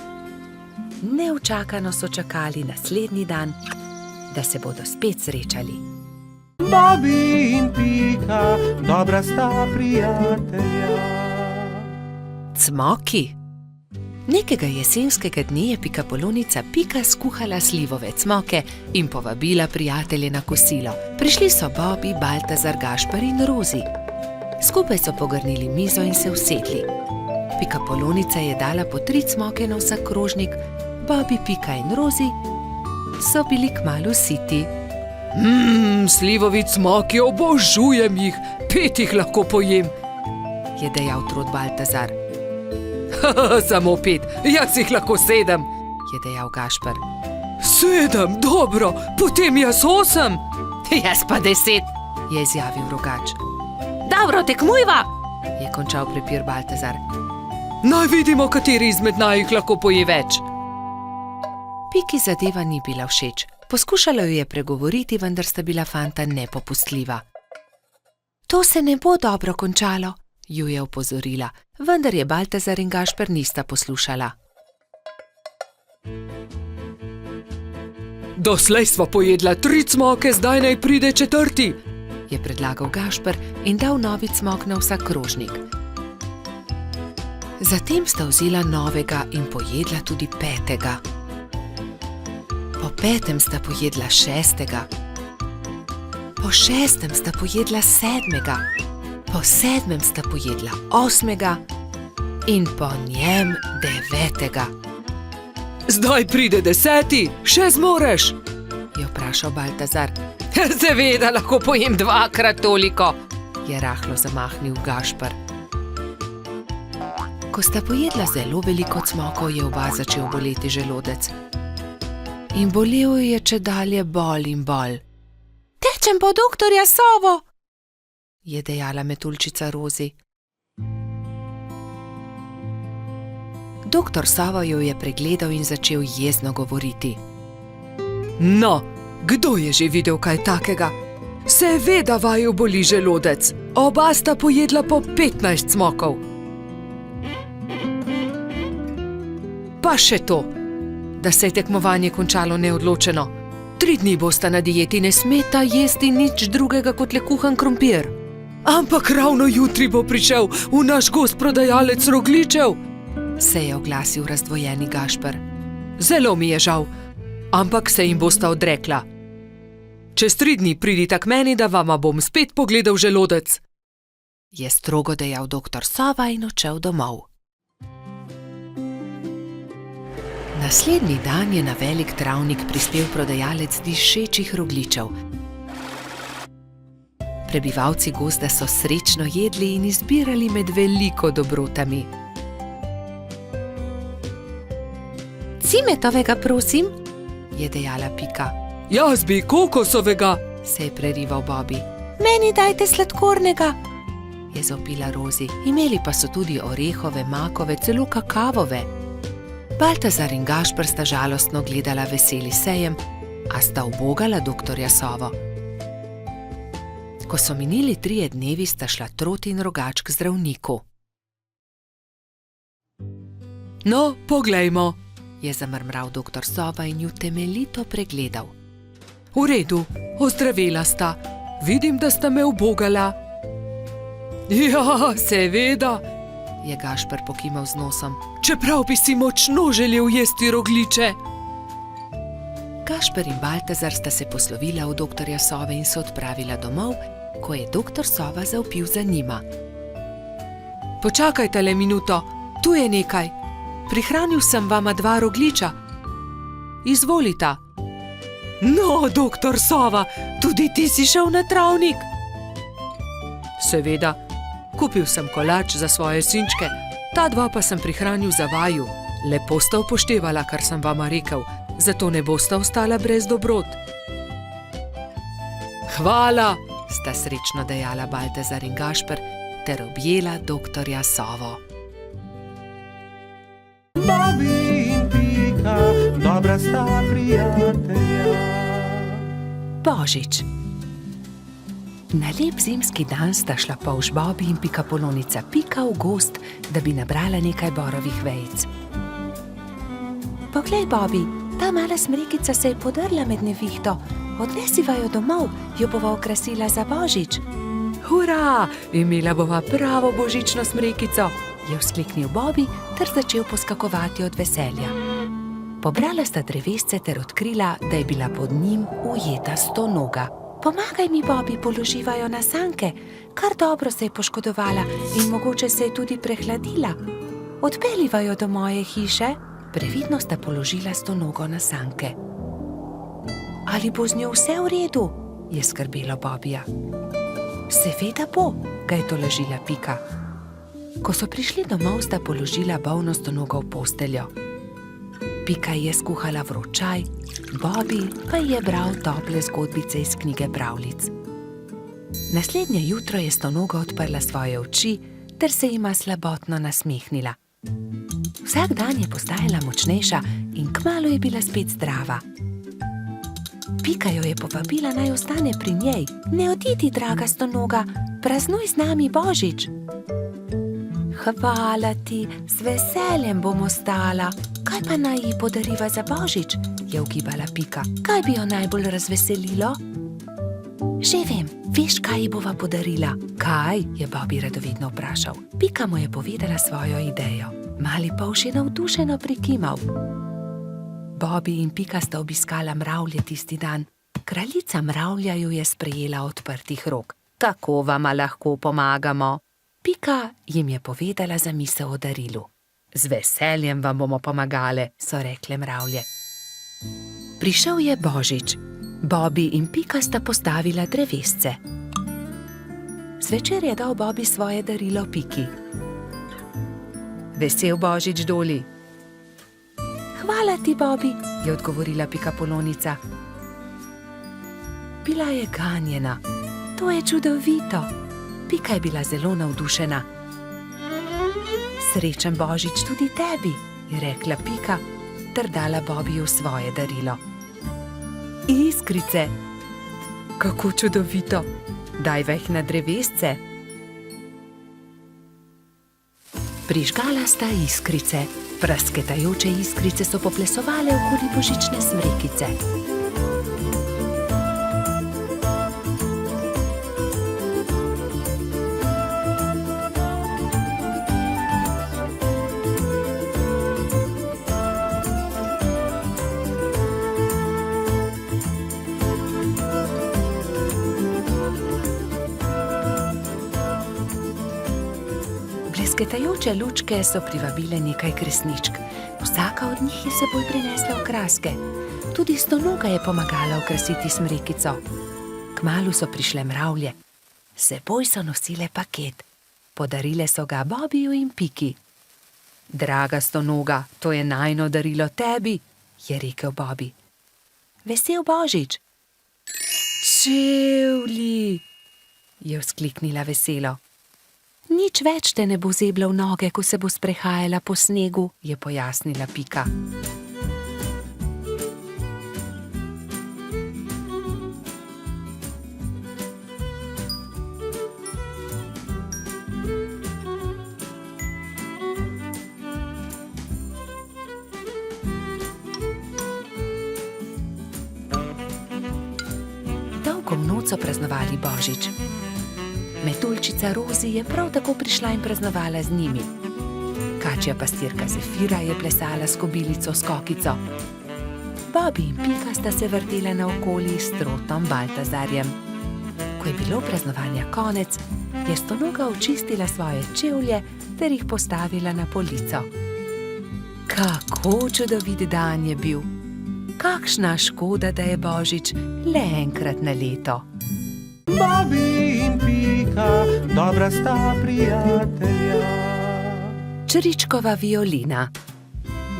Speaker 2: Neučakano so čakali naslednji dan, da se bodo spet srečali.
Speaker 1: Bobby in Pika, dobra sta prijatelja.
Speaker 2: Cmoki. Nekega jesenskega dne je pikapolonica Pika skuhala slivove cmoke in povabila prijatelje na kosilo. Prišli so Bobby, Baltazar, Gašper in Rozi. Skupaj so pogrnili mizo in se usedli. Pikapolonica je dala po 3 cmoke na vsak krožnik, Bobby, Pika in Rozi so bili kmalu siti.
Speaker 3: Slivovi cmoki, obožujem jih, 5 jih lahko pojem,
Speaker 2: je dejal trod Baltazar.
Speaker 3: Samo 5, jaz jih lahko 7,
Speaker 2: je dejal Gašper.
Speaker 3: 7, dobro, potem jaz 8.
Speaker 2: Jaz pa 10, je izjavil Rogač. Dobro, tekmujva, je končal prepir Baltazar.
Speaker 3: Naj vidimo, kateri izmed naju lahko poje več.
Speaker 2: Piki zadeva ni bila všeč. Poskušala jo je pregovoriti, vendar sta bila fanta nepopustljiva. To se ne bo dobro končalo, ju je opozorila, vendar je Baltazar in Gašper nista poslušala.
Speaker 3: Doslej sva pojedla 3 cmoke, zdaj naj pride 4,
Speaker 2: je predlagal Gašper in dal novi cmok na vsak krožnik. Zatem sta vzela novega in pojedla tudi 5. Po 5. sta pojedla 6. Po 6. sta pojedla 7. Po 7. sta pojedla 8. in po njem 9.
Speaker 3: Zdaj pride 10, še zmoreš,
Speaker 2: je vprašal Baltazar.
Speaker 3: Seveda lahko pojem 2-krat toliko,
Speaker 2: je rahlo zamahnil Gašper. Ko sta pojedla zelo veliko cmokov, je oba začel boleti želodec. In bolel je čedalje bolj in bolj. Tečem po doktorja Sovo, je dejala metuljčica Rozi. Doktor Sovo jo je pregledal in začel jezno govoriti.
Speaker 3: No, kdo je že videl kaj takega? Seveda vaju boli želodec, oba sta pojedla po 15 cmokov. Pa še to, da se je tekmovanje končalo neodločeno. 3 dni bosta na dieti, ne smeta jesti nič drugega kot le kuhan krompir. Ampak ravno jutri bo prišel v naš gozd prodajalec rogljičev, se je oglasil razdvojeni Gašper. Zelo mi je žal, ampak se jim bosta odrekla. Čez 3 dni pridita k meni, da vama bom spet pogledal želodec, je strogo dejal doktor Sova in odšel domov. Naslednji dan je na velik travnik prispel prodajalec dišečih rogljičev. Prebivalci gozda so srečno jedli in izbirali med veliko dobrotami. Cimetovega, prosim, je dejala Pika. Jaz bi kokosovega, se je prerival Bobby. Meni dajte sladkornega, je zavpila Rozi. Imeli pa so tudi orehove, makove, celo kakavove. Baltazar in Gašper sta žalostno gledala veseli sejem, a sta ubogala doktorja Sovo. Ko so minili 3 dnevi, sta šla Troti in Rogač k zdravniku. No, poglejmo, je zamrmral doktor Sova in ju temeljito pregledal. V redu, ozdravela sta. Vidim, da sta me ubogala. Ja, seveda, je Gašper pokimal z nosom. Čeprav bi si močno želel jesti rogljiče. Gašper in Baltazar sta se poslovila od doktorja Sove in se odpravila domov, ko je doktor Sova zavpil za njima. Počakajte le minuto, tu je nekaj. Prihranil sem vama 2 rogljiča. Izvolita. No, doktor Sova, tudi ti si šel na travnik? Seveda, kupil sem kolač za svoje sinčke, ta 2 pa sem prihranil za vaju. Lepo sta upoštevala, kar sem vama rekel, zato ne bosta ostala brez dobrot. Hvala, sta srečno dejala Baltazar in Gašper ter objela doktorja Sovo.
Speaker 1: Bobby in Pika, dobra sta prijatelja.
Speaker 2: Božič. Na lep zimski dan sta šla polž Bobby in pikapolonica Pika v gozd, da bi nabrala nekaj borovih vejic. Poglej, Bobby, ta mala smrekica se je podrla med nevihto. Odnesiva jo domov, jo bova okrasila za Božič. Hura, imela bova pravo božično smrekico, je vzkliknil Bobby ter začel poskakovati od veselja. Pobrala sta drevesce ter odkrila, da je bila pod njim ujeta stonoga. Pomagaj mi, Bobby, položiva jo na sanke. Kar dobro se je poškodovala in mogoče se je tudi prehladila. Odpeljiva jo do moje hiše. Previdno sta položila stonogo na sanke. Ali bo z njo vse v redu? Je skrbelo Bobbyja. Seveda bo, ga je tolažila Pika. Ko so prišli domov, sta položila bolno stonogo v posteljo. Pika je skuhala vroč čaj, Bobby pa je bral tople zgodbice iz knjige pravljic. Naslednje jutro je stonoga odprla svoje oči ter se jima slabotno nasmehnila. Vsak dan je postajala močnejša in kmalu je bila spet zdrava. Pika jo je povabila, naj ostane pri njej. Ne odidi, draga stonoga, praznuj z nami Božič. Hvala ti, z veseljem bom ostala. Kaj pa naj ji podariva za Božič? Je ugibala Pika. Kaj bi jo najbolj razveselilo? Že vem, veš, kaj ji bova podarila? Kaj? Je Bobby radovedno vprašal. Pika mu je povedala svojo idejo. Mali polž je navdušeno prikimal. Bobby in Pika sta obiskala mravlje tisti dan. Kraljica mravlja ju je sprejela odprtih rok. Kako vama lahko pomagamo? Pika jim je povedala zamisel o darilu. Z veseljem vam bomo pomagale, so rekle mravlje. Prišel je Božič. Bobby in Pika sta postavila drevesce. Zvečer je dal Bobby svoje darilo Piki. Vesel Božič, Doli. Hvala ti, Bobby, je odgovorila pikapolonica. Bila je ganjena. To je čudovito. Pika je bila zelo navdušena. Srečen Božič tudi tebi, je rekla Pika ter dala Bobbyju svoje darilo. Iskrice. Kako čudovito. Daj veh na drevesce. Prižgala sta iskrice. Prasketajoče iskrice so poplesovale okoli božične smrekice. Blesketajoče lučke so privabile nekaj kresničk. Vsaka od njih je s seboj prinesla okraske. Tudi Stonoga je pomagala okrasiti smrekico. Kmalu so prišle mravlje. S seboj so nosile paket. Podarile so ga Bobiju in Piki. Draga Stonoga, to je najino darilo tebi, je rekel Bobi. Vesel božič. Čevlji, je vzkliknila veselo. Nič več te ne bo zebla v noge, ko se bo sprehajala po snegu, je pojasnila Pika. Dolgo noč so praznovali božič. Metuljčica Rozi je prav tako prišla in praznovala z njimi. Kačja pastirka Zefira je plesala s kobilico Skokico. Bobi in Pika sta se vrtela naokoli s trotom Baltazarjem. Ko je bilo praznovanja konec, je Stonoga očistila svoje čevlje ter jih postavila na polico. Kako čudovit dan je bil! Kakšna škoda, da je božič le enkrat na leto.
Speaker 1: Bobi in Pika, dobra sta prijatelja.
Speaker 2: Čričkova violina.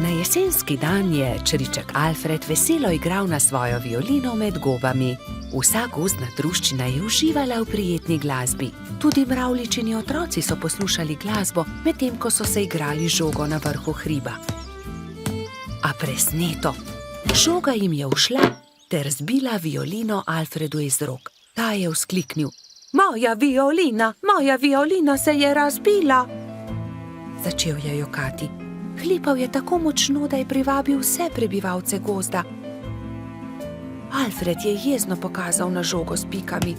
Speaker 2: Na jesenski dan je čriček Alfred veselo igral na svojo violino med gobami. Vsa gozdna druščina je uživala v prijetni glasbi. Tudi mravljičini otroci so poslušali glasbo, medtem ko so se igrali žogo na vrhu hriba. A presneto! Žoga jim je ušla ter zbila violino Alfredu iz rok. Ta je vzkliknil: moja violina se je razbila! Začel je jokati. Hlipal je tako močno, da je privabil vse prebivalce gozda. Alfred je jezno pokazal na žogo s pikami.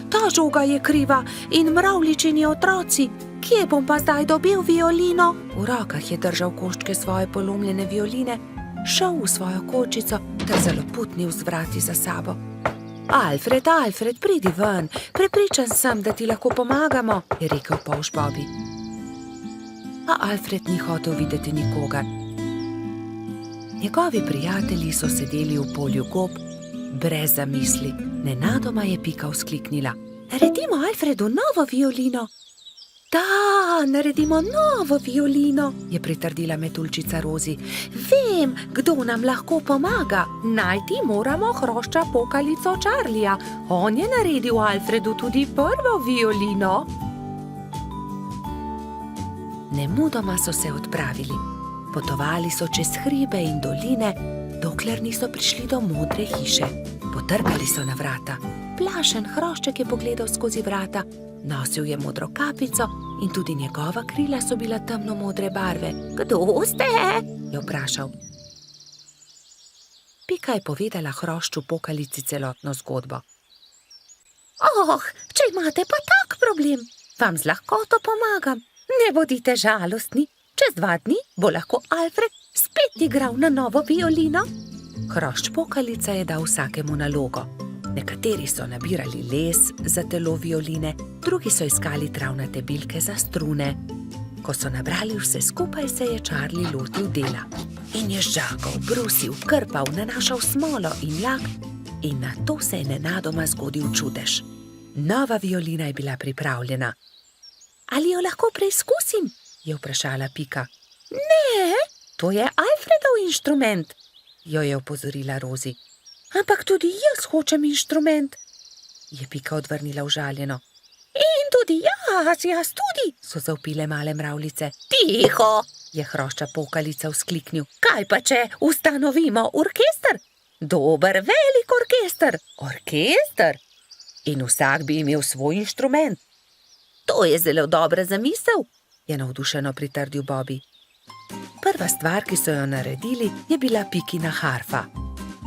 Speaker 2: Ta žoga je kriva in mravljičini otroci. Kje bom pa zdaj dobil violino? V rokah je držal koščke svoje polomljene violine, šel v svojo kočico ter zaloputnil z vrati za sabo. Alfred, pridi ven, prepričan sem, da ti lahko pomagamo, je rekel polž Bobi. A Alfred ni hotel videti nikogar. Njegovi prijatelji so sedeli v polju gob, brez zamisli. Nenadoma je Pika vzkliknila: naredimo Alfredu novo violino. Da, naredimo novo violino, je pritrdila metuljčica Rozi. Vem, kdo nam lahko pomaga. Najti moramo hrošča pokalico Charlija. On je naredil Alfredu tudi prvo violino. Nemudoma so se odpravili. Potovali so čez hribe in doline, dokler niso prišli do modre hiše. Potrkali so na vrata. Plašen hrošček je pogledal skozi vrata. Nosil je modro kapico in tudi njegova krila so bila temno-modre barve. Kdo ste? Je vprašal. Pika je povedala hrošču pokalici celotno zgodbo. Če imate pa tak problem, vam z lahkoto pomagam. Ne bodite žalostni, čez 2 dni bo lahko Alfred spet igral na novo violino. Hrošč pokalica je dal vsakemu nalogo. Nekateri so nabirali les za telo violine, drugi so iskali travnate bilke za strune. Ko so nabrali vse skupaj, se je Charlie lotil dela. In je žagal, brusil, krpal, nanašal smolo in lak in nato se je nenadoma zgodil čudež. Nova violina je bila pripravljena. Ali jo lahko preizkusim? Je vprašala Pika. Ne, to je Alfredov inštrument, jo je opozorila Rozi. Ampak tudi jaz hočem inštrument, je Pika odvrnila užaljeno. In tudi jaz tudi, so zavpile male mravljice. Tiho, je hrošča pokalica vzkliknil. Kaj pa če ustanovimo orkester? Dober, velik orkester. Orkester? In vsak bi imel svoj inštrument. To je zelo dobra zamisel, je navdušeno pritrdil Bobi. Prva stvar, ki so jo naredili, je bila Pikina harfa.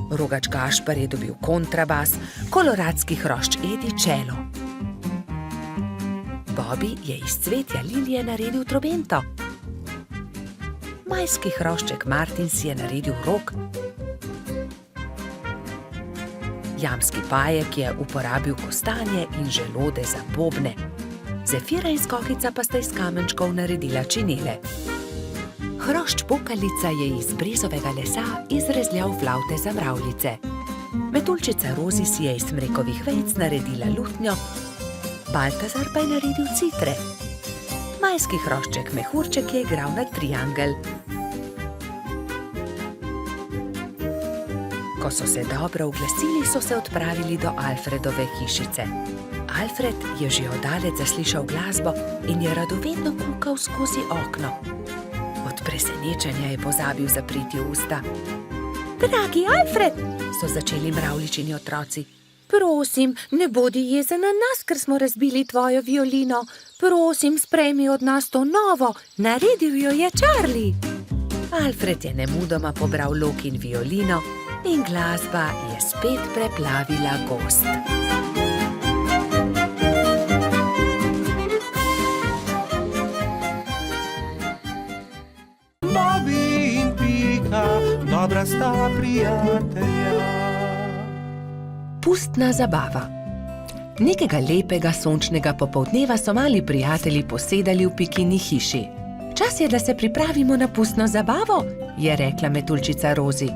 Speaker 2: Rogač Gašper je dobil kontrabas, koloradski hrošč Edi čelo. Bobi je iz cvetja lilije naredil trobento. Majski hrošček Martin si je naredil rog. Jamski pajek je uporabil kostanje in želode za bobne. Zefira in Skokica pa sta iz kamenčkov naredila činele. Hrošč Pokalica je iz brezovega lesa izrezljal flavte za mravljice. Metuljčica Rozi si je iz smrekovih vejic naredila lutnjo, Baltazar pa je naredil citre. Majski hrošček Mehurček je igral na triangel. Ko so se dobro uglasili, so se odpravili do Alfredove hišice. Alfred je že oddaleč zaslišal glasbo in je radovedno kukal skozi okno. Od presenečenja je pozabil zapreti usta. Dragi Alfred, so začeli mravljičini otroci. Prosim, ne bodi jezen na nas, ker smo razbili tvojo violino. Prosim, sprejmi od nas to novo, naredil jo je Charlie. Alfred je nemudoma pobral lok in violino in glasba je spet preplavila gozd.
Speaker 1: Bobby in Pika, dobra sta prijatelja.
Speaker 2: Pustna zabava. Nekega lepega sončnega popoldneva so mali prijatelji posedali v Pikini hiši. Čas je, da se pripravimo na pustno zabavo, je rekla metuljčica Rozi.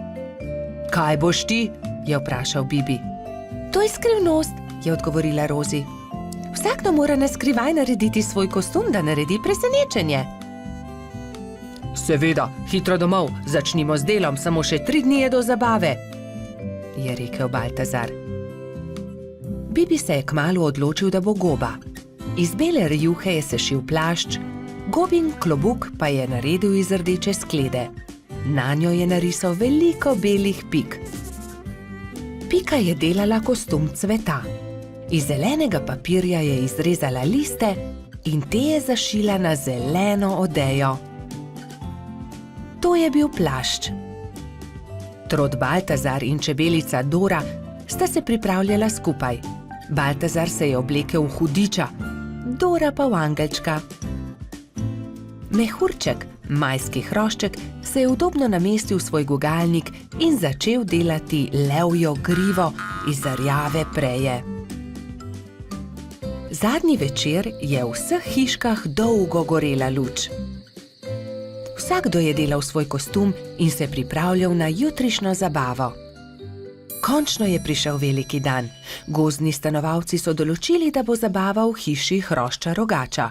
Speaker 2: Kaj boš ti? Je vprašal Bibi. To je skrivnost, je odgovorila Rozi. Vsakdo mora na skrivaj narediti svoj kostum, da naredi presenečenje. Seveda, hitro domov, začnimo z delom, samo še 3 dni je do zabave, je rekel Baltazar. Bibi se je kmalu odločil, da bo goba. Iz bele rjuhe je sešil plašč, gobin klobuk pa je naredil iz rdeče sklede. Nanjo je narisal veliko belih pik. Pika je delala kostum cveta. Iz zelenega papirja je izrezala liste in te je zašila na zeleno odejo. To je bil plašč. Trod Baltazar in čebelica Dora sta se pripravljala skupaj. Baltazar se je oblekel v hudiča, Dora pa v angelčka. Mehurček, majski hrošček, se je udobno namestil v svoj gugalnik in začel delati levjo grivo iz rjave preje. Zadnji večer je v vseh hiškah dolgo gorela luč. Vsakdo je delal svoj kostum in se pripravljal na jutrišnjo zabavo. Končno je prišel veliki dan. Gozdni stanovalci so določili, da bo zabava v hiši hrošča Rogača.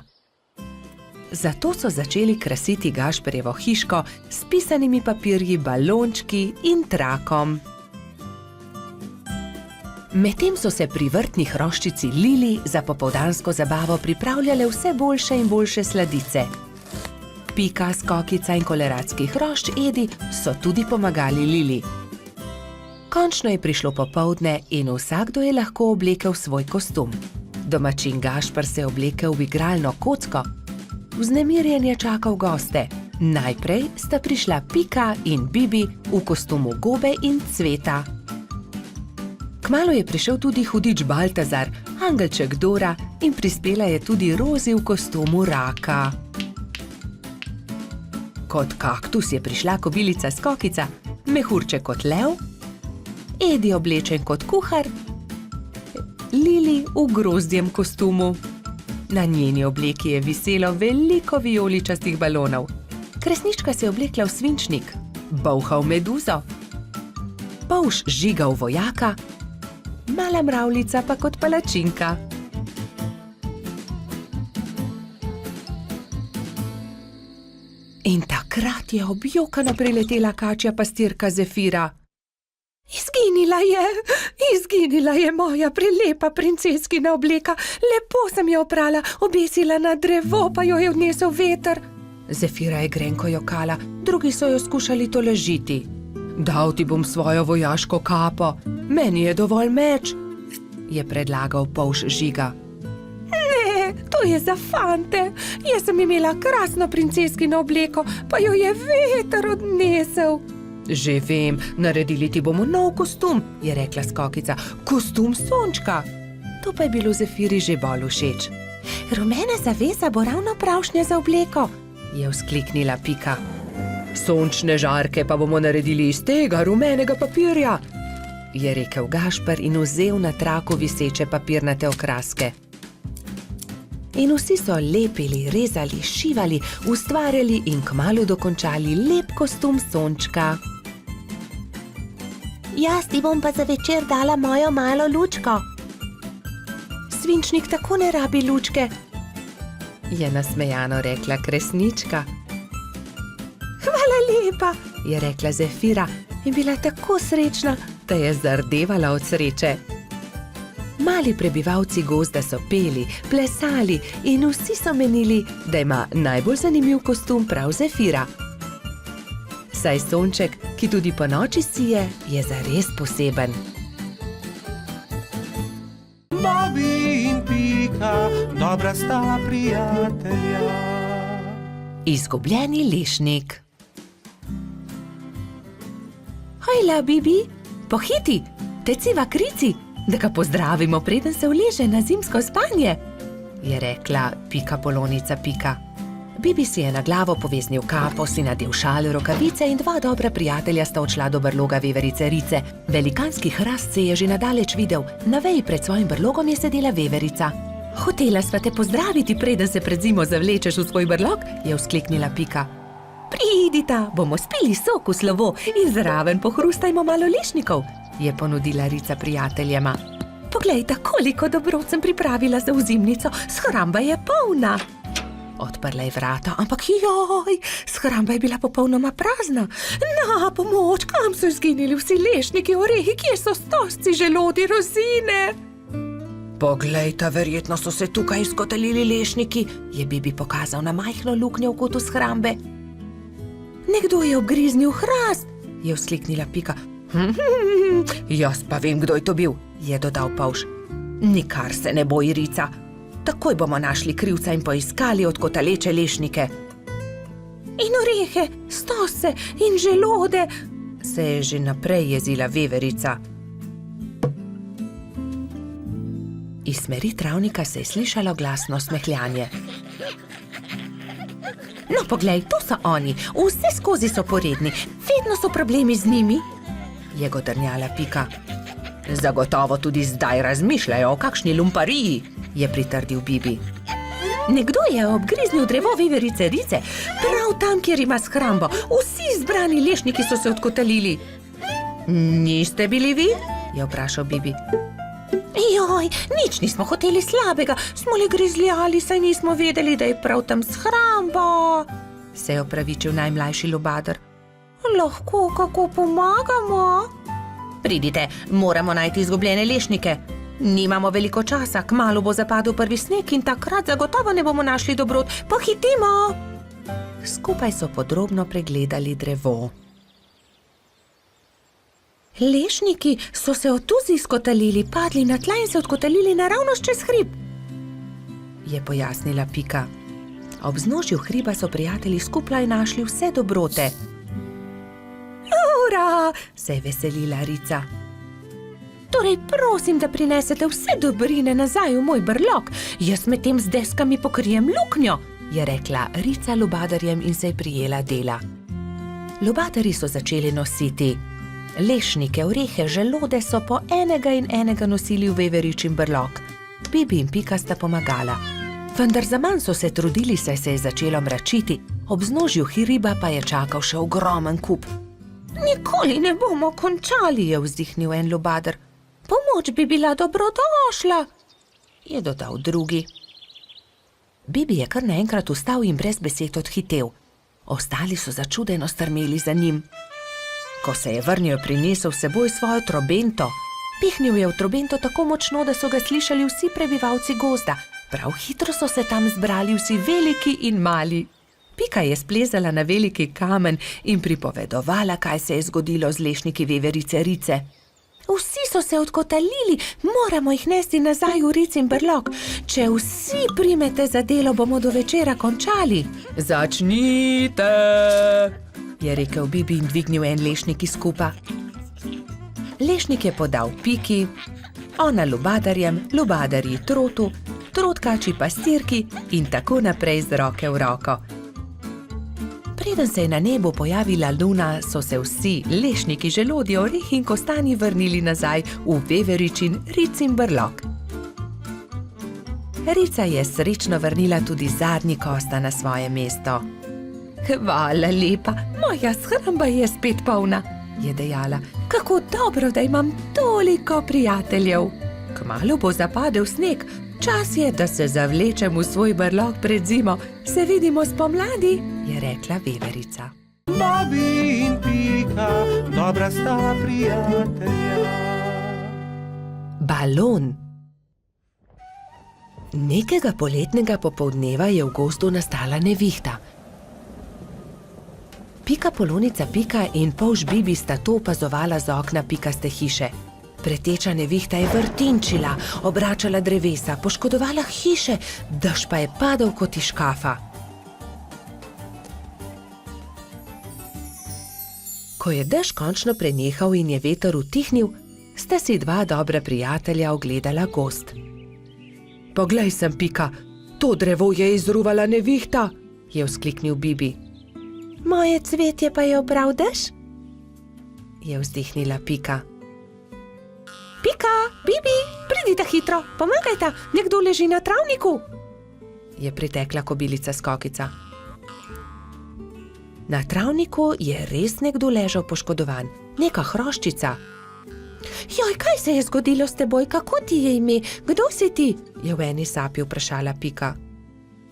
Speaker 2: Zato so začeli krasiti Gašperjevo hiško s pisanimi papirji, balončki in trakom. Medtem so se pri vrtni hroščici Lili za popoldansko zabavo pripravljale vse boljše in boljše sladice. Pika, Skokica in koleratski hrošč Edi so tudi pomagali Lili. Končno je prišlo popoldne in vsakdo je lahko oblekel svoj kostum. Domačin Gašper se je oblekel v igralno kocko. Vznemirjen je čakal goste. Najprej sta prišla Pika in Bibi v kostumu gobe in cveta. Kmalu je prišel tudi hudič Baltazar, angelček Dora in prispela je tudi Rozi v kostumu raka. Kot kaktus je prišla kobilica Skokica, Mehurček kot lev, Edi oblečen kot kuhar, Lili v grozdjem kostumu. Na njeni obleki je viselo veliko vijoličastih balonov. Kresnička se je oblekla v svinčnik, Bolha v meduzo, Polž Žiga v vojaka, mala mravljica pa kot palačinka. In takrat je objokano priletela kačja pastirka Zefira. Izginila je moja prelepa princeskina obleka. Lepo sem jo oprala, obesila na drevo, pa jo je odnesel veter. Zefira je grenko jokala, drugi so jo skušali tolažiti. Dal ti bom svojo vojaško kapo, meni je dovolj meč, je predlagal Polž Žiga. Ne, to je za fante. Jaz sem imela krasno princeskino obleko, pa jo je veter odnesel. Že vem, naredili ti bomo nov kostum, je rekla Skokica. Kostum sončka. To pa je bilo Zefiri že bolj všeč. Rumena zavesa bo ravno pravšnja za obleko, je vzkliknila Pika. Sončne žarke pa bomo naredili iz tega rumenega papirja, je rekel Gašper in vzel na traku viseče papirnate okraske. In vsi so lepili, rezali, šivali, ustvarjali in kmalu dokončali lep kostum sončka.
Speaker 4: Jaz ti bom pa za večer dala mojo malo lučko.
Speaker 2: Svinčnik tako ne rabi lučke, je nasmejano rekla Kresnička. Hvala lepa, je rekla Zefira in bila tako srečna, da je zardevala od sreče. Mali prebivalci gozda so peli, plesali in vsi so menili, da ima najbolj zanimiv kostum prav Zefira. Saj sonček, ki tudi po noči sije, je zares poseben.
Speaker 1: Bobby in Pika, dobra sta prijatelja.
Speaker 2: Izgubljeni lešnik. Hojla, Bibi, pohiti, teciva k rici, da ga pozdravimo, preden se uleže na zimsko spanje, je rekla Pika Polonica Pika. Bibi si je na glavo poveznil kapo, si nadel šal, rokavice in dva dobra prijatelja sta odšla do brloga veverice Rice. Velikanski hrast se je že nadaleč videl, na veji pred svojim brlogom je sedela veverica. Hotela sva te pozdraviti, preden se pred zimo zavlečeš v svoj brlog, je vzkliknila Pika. Pridita, bomo spili sok v slovo in zraven pohrustajmo malo lešnikov, je ponudila Rica prijateljema. Poglejta, koliko dobrot sem pripravila za ozimnico, shramba je polna. Odprla je vrata, ampak joj, shramba je bila popolnoma prazna. Na pomoč, kam so izginili vsi lešniki, orehi, kje so stožci, želodi, rozine? Poglejta, verjetno so se tukaj izkotalili lešniki, je Bibi pokazal na majhno luknjo v kotu shrambe. Nekdo je obgriznil hrast, je vzkliknila Pika. Jaz pa vem, kdo je to bil, je dodal Pavš. Nikar se ne boj, Rica. Takoj bomo našli krivca in poiskali odkotaleče lešnike. In orehe, stose in želode, se je že naprej jezila veverica. Iz smeri travnika se je slišalo glasno smehljanje. No, poglej, to so oni, vse skozi so poredni, vedno so problemi z njimi, je godrnjala Pika. Zagotovo tudi zdaj razmišljajo o kakšni lumpariji, je pritrdil Bibi. Nekdo je obgriznil drevo veverice Rice, prav tam, kjer ima shrambo. Vsi zbrani lešniki so se odkotalili. Niste bili vi? Je vprašal Bibi. Joj, nič nismo hoteli slabega, smo le grizljali, saj nismo vedeli, da je prav tam shramba, se je opravičil najmlajši lubadar. Lahko kako pomagamo? Pridite, moramo najti izgubljene lešnike. Nimamo veliko časa, kmalu bo zapadel prvi sneg in takrat zagotovo ne bomo našli dobrot. Pohitimo! Skupaj so podrobno pregledali drevo. Lešniki so se od tuzi izkotalili, padli na tla in se odkotalili naravnost čez hrib, je pojasnila Pika. Ob vznožju hriba so prijatelji skupaj našli vse dobrote. Ura, se je veselila Rica. Torej prosim, da prinesete vse dobrine nazaj v moj brlog, jaz medtem z deskami pokrijem luknjo, je rekla Rica lubadarjem in se je prijela dela. Lubadarji so začeli nositi lešnike, orehe, želode so po enega in enega nosili v veveričin brlog. Bibi in Pika sta pomagala. Vendar zaman so se trudili, saj se je začelo mračiti, ob vznožju hriba pa je čakal še ogromen kup. Nikoli ne bomo končali, je vzdihnil en lubadar. Pomoč bi bila dobrodošla, je dodal drugi. Bibi je kar naenkrat vstal in brez besed odhitel. Ostali so začudeno strmeli za njim. Ko se je vrnil, je prinesel s seboj svojo trobento. Pihnil je v trobento tako močno, da so ga slišali vsi prebivalci gozda. Prav hitro so se tam zbrali vsi veliki in mali. Pika je splezala na veliki kamen in pripovedovala, kaj se je zgodilo z lešniki veverice Rice. Vsi so se odkotalili, moramo jih nesti nazaj v Ricin brlog. Če vsi primete za delo, bomo do večera končali. Začnite, je rekel Bibi in dvignil en lešnik iz kupa. Lešnik je podal Piki, ona lubadarjem, lubadarji trotu, trotkači pastirki in tako naprej z roke v roko. Preden se je na nebu pojavila luna, so se vsi lešniki, želodje, orehi in kostanji vrnili nazaj v veveričin Ricin brlog. Rica je srečno vrnila tudi zadnji kosta na svoje mesto. Hvala lepa, moja shramba je spet polna, je dejala. Kako dobro, da imam toliko prijateljev. Kmalu bo zapadel sneg, čas je, da se zavlečem v svoj brlog pred zimo. Se vidimo spomladi, je rekla veverica.
Speaker 1: Bobby in Pika, dobra sta prijatelja.
Speaker 2: Balon. Nekega poletnega popoldneva je v gozdu nastala nevihta. Pika Polonica Pika in polž Bibi sta to opazovala z okna pikaste hiše. Preteča nevihta je vrtinčila, obračala drevesa, poškodovala hiše, dež pa je padal kot iz škafa. Ko je dež končno prenehal in je veter utihnil, sta si dva dobra prijatelja ogledala gozd. Poglej sem, Pika, to drevo je izruvala nevihta, je vzkliknil Bibi.
Speaker 4: Moje cvetje pa je obral dež?
Speaker 2: Je vzdihnila Pika.
Speaker 4: Pika, Bibi, pridite hitro, pomagajta, nekdo leži na travniku.
Speaker 2: Je pritekla kobilica Skokica. Na travniku je res nekdo ležal poškodovan, neka hroščica.
Speaker 4: Joj, kaj se je zgodilo s teboj, kako ti je ime, kdo si ti?
Speaker 2: Je v eni sapi vprašala Pika.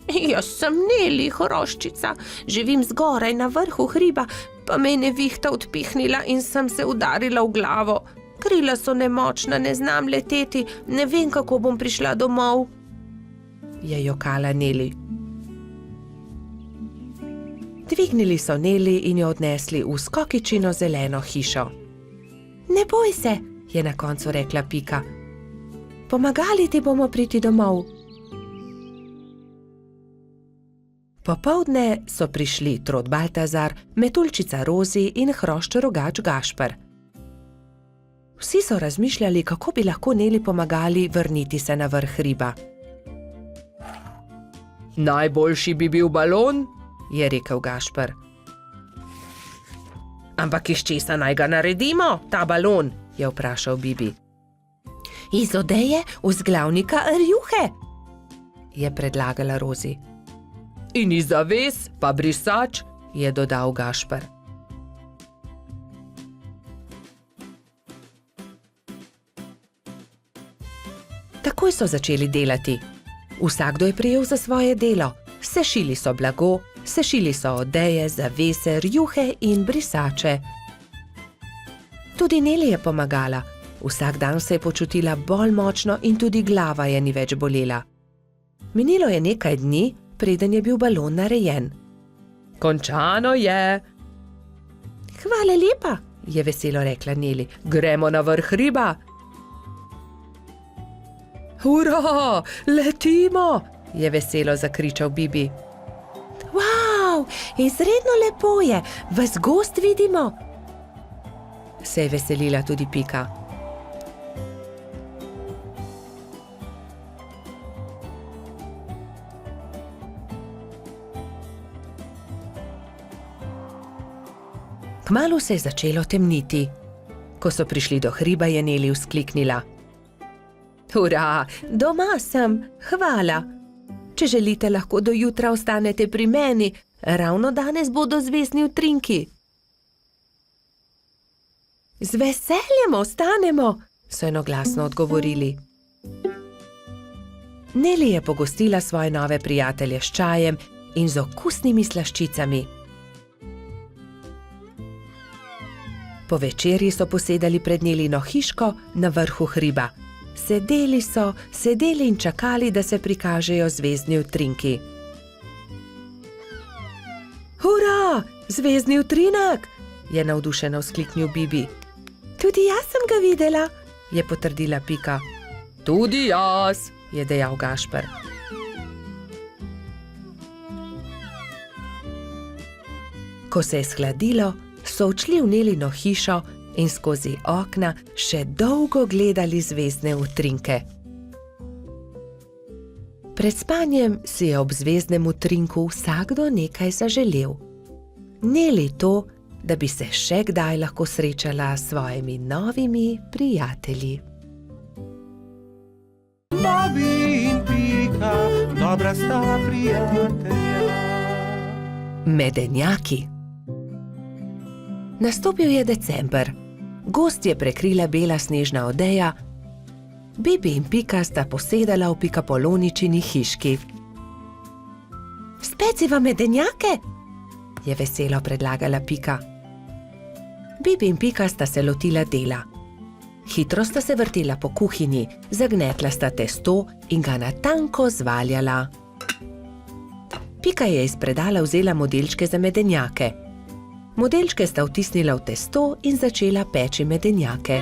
Speaker 4: Jaz sem Neli, hroščica, živim zgoraj na vrhu hriba, pa me je nevihta odpihnila in sem se udarila v glavo. Krila so nemočna, ne znam leteti, ne vem, kako bom prišla domov.
Speaker 2: Je jokala Neli. Dvignili so Neli in jo odnesli v Skokičino zeleno hišo.
Speaker 4: Ne boj se,
Speaker 2: je na koncu rekla Pika.
Speaker 4: Pomagali ti bomo priti domov.
Speaker 2: Popoldne so prišli Trod Baltazar, Metuljčica Rozi in hrošč rogač Gašper. Vsi so razmišljali, kako bi lahko Neli pomagali vrniti se na vrh hriba. Najboljši bi bil balon, je rekel Gašper. Ampak iz česa naj ga naredimo, ta balon, je vprašal Bibi.
Speaker 4: Iz odeje vzglavnika rjuhe,
Speaker 2: je predlagala Rozi. In iz zaves pa brisač, je dodal Gašper. Takoj so začeli delati. Vsakdo je prijel za svoje delo. Sešili so blago, sešili so odeje, zavese, rjuhe in brisače. Tudi Neli je pomagala. Vsak dan se je počutila bolj močno in tudi glava je ni več bolela. Minilo je nekaj dni, preden je bil balon narejen. Končano je.
Speaker 4: Hvala lepa,
Speaker 2: je veselo rekla Neli. Gremo na vrh hriba. Hurra, letimo, je veselo zakričal Bibi.
Speaker 4: Wow, izredno lepo je, ves gozd vidimo.
Speaker 2: Se je veselila tudi Pika. Kmalu se je začelo temniti. Ko so prišli do hriba, je Neli vzkliknila. Hurra, doma sem, hvala. Če želite, lahko do jutra ostanete pri meni, ravno danes bodo zvezdni utrinki. Z veseljem ostanemo, so enoglasno odgovorili. Neli je pogostila svoje nove prijatelje s čajem in z okusnimi slaščicami. Po večerji so posedali pred Nelino hiško na vrhu hriba. Sedeli in čakali, da se prikažejo zvezdni utrinki. Hurra, zvezdni utrinek, je navdušeno vzkliknil Bibi.
Speaker 4: Tudi jaz sem ga videla,
Speaker 2: je potrdila Pika. Tudi jaz, je dejal Gašper. Ko se je shladilo, so odšli v Nelino hišo in skozi okna še dolgo gledali zvezdne utrinke. Pred spanjem si je ob zvezdnem utrinku vsakdo nekaj zaželel. Neli to, da bi se še kdaj lahko srečala s svojimi novimi prijatelji.
Speaker 1: Bobby in Pika, dobra sta prijatelja.
Speaker 2: Medenjaki. Nastopil je december. Gozd je prekrila bela snežna odeja. Bibi in Pika sta posedala v Pikapoloničini hiški. Speciva medenjake? Je veselo predlagala Pika. Bibi in Pika sta se lotila dela. Hitro sta se vrtela po kuhinji, zagnetla sta testo in ga na tanko zvaljala. Pika je iz predala vzela modelčke za medenjake. Modelčke sta vtisnila v testo in začela peči medenjake.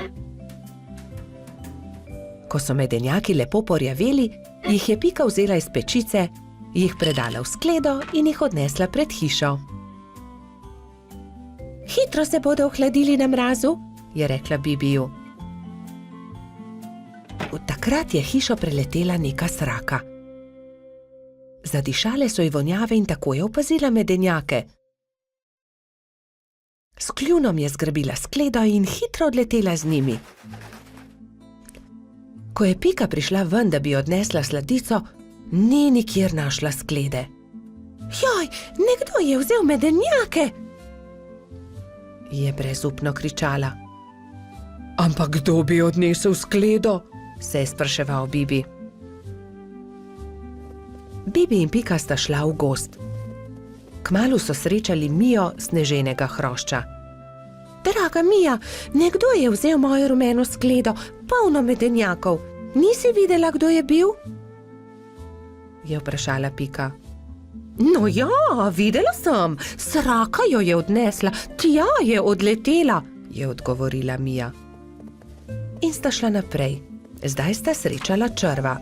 Speaker 2: Ko so medenjaki lepo porjaveli, jih je Pika vzela iz pečice, jih predala v skledo in jih odnesla pred hišo. Hitro se bodo ohladili na mrazu, je rekla Bibiju. Takrat je hišo preletela neka sraka. Zadišale so ji vonjave in tako je opazila medenjake. S kljunom je zgrabila skledo in hitro odletela z njimi. Ko je Pika prišla ven, da bi odnesla sladico, ni nikjer našla sklede. Joj, nekdo je vzel medenjake! Je brezupno kričala. Ampak kdo bi odnesel skledo? Se je spraševal Bibi. Bibi in Pika sta šla v gozd. Kmalu so srečali Mijo sneženega hrošča. Draga Mija, nekdo je vzel mojo rumeno skledo, polno medenjakov. Nisi videla, kdo je bil? Je vprašala Pika. No ja, videla sem. Sraka jo je odnesla, tja je odletela, je odgovorila Mija. In sta šla naprej. Zdaj sta srečala črva.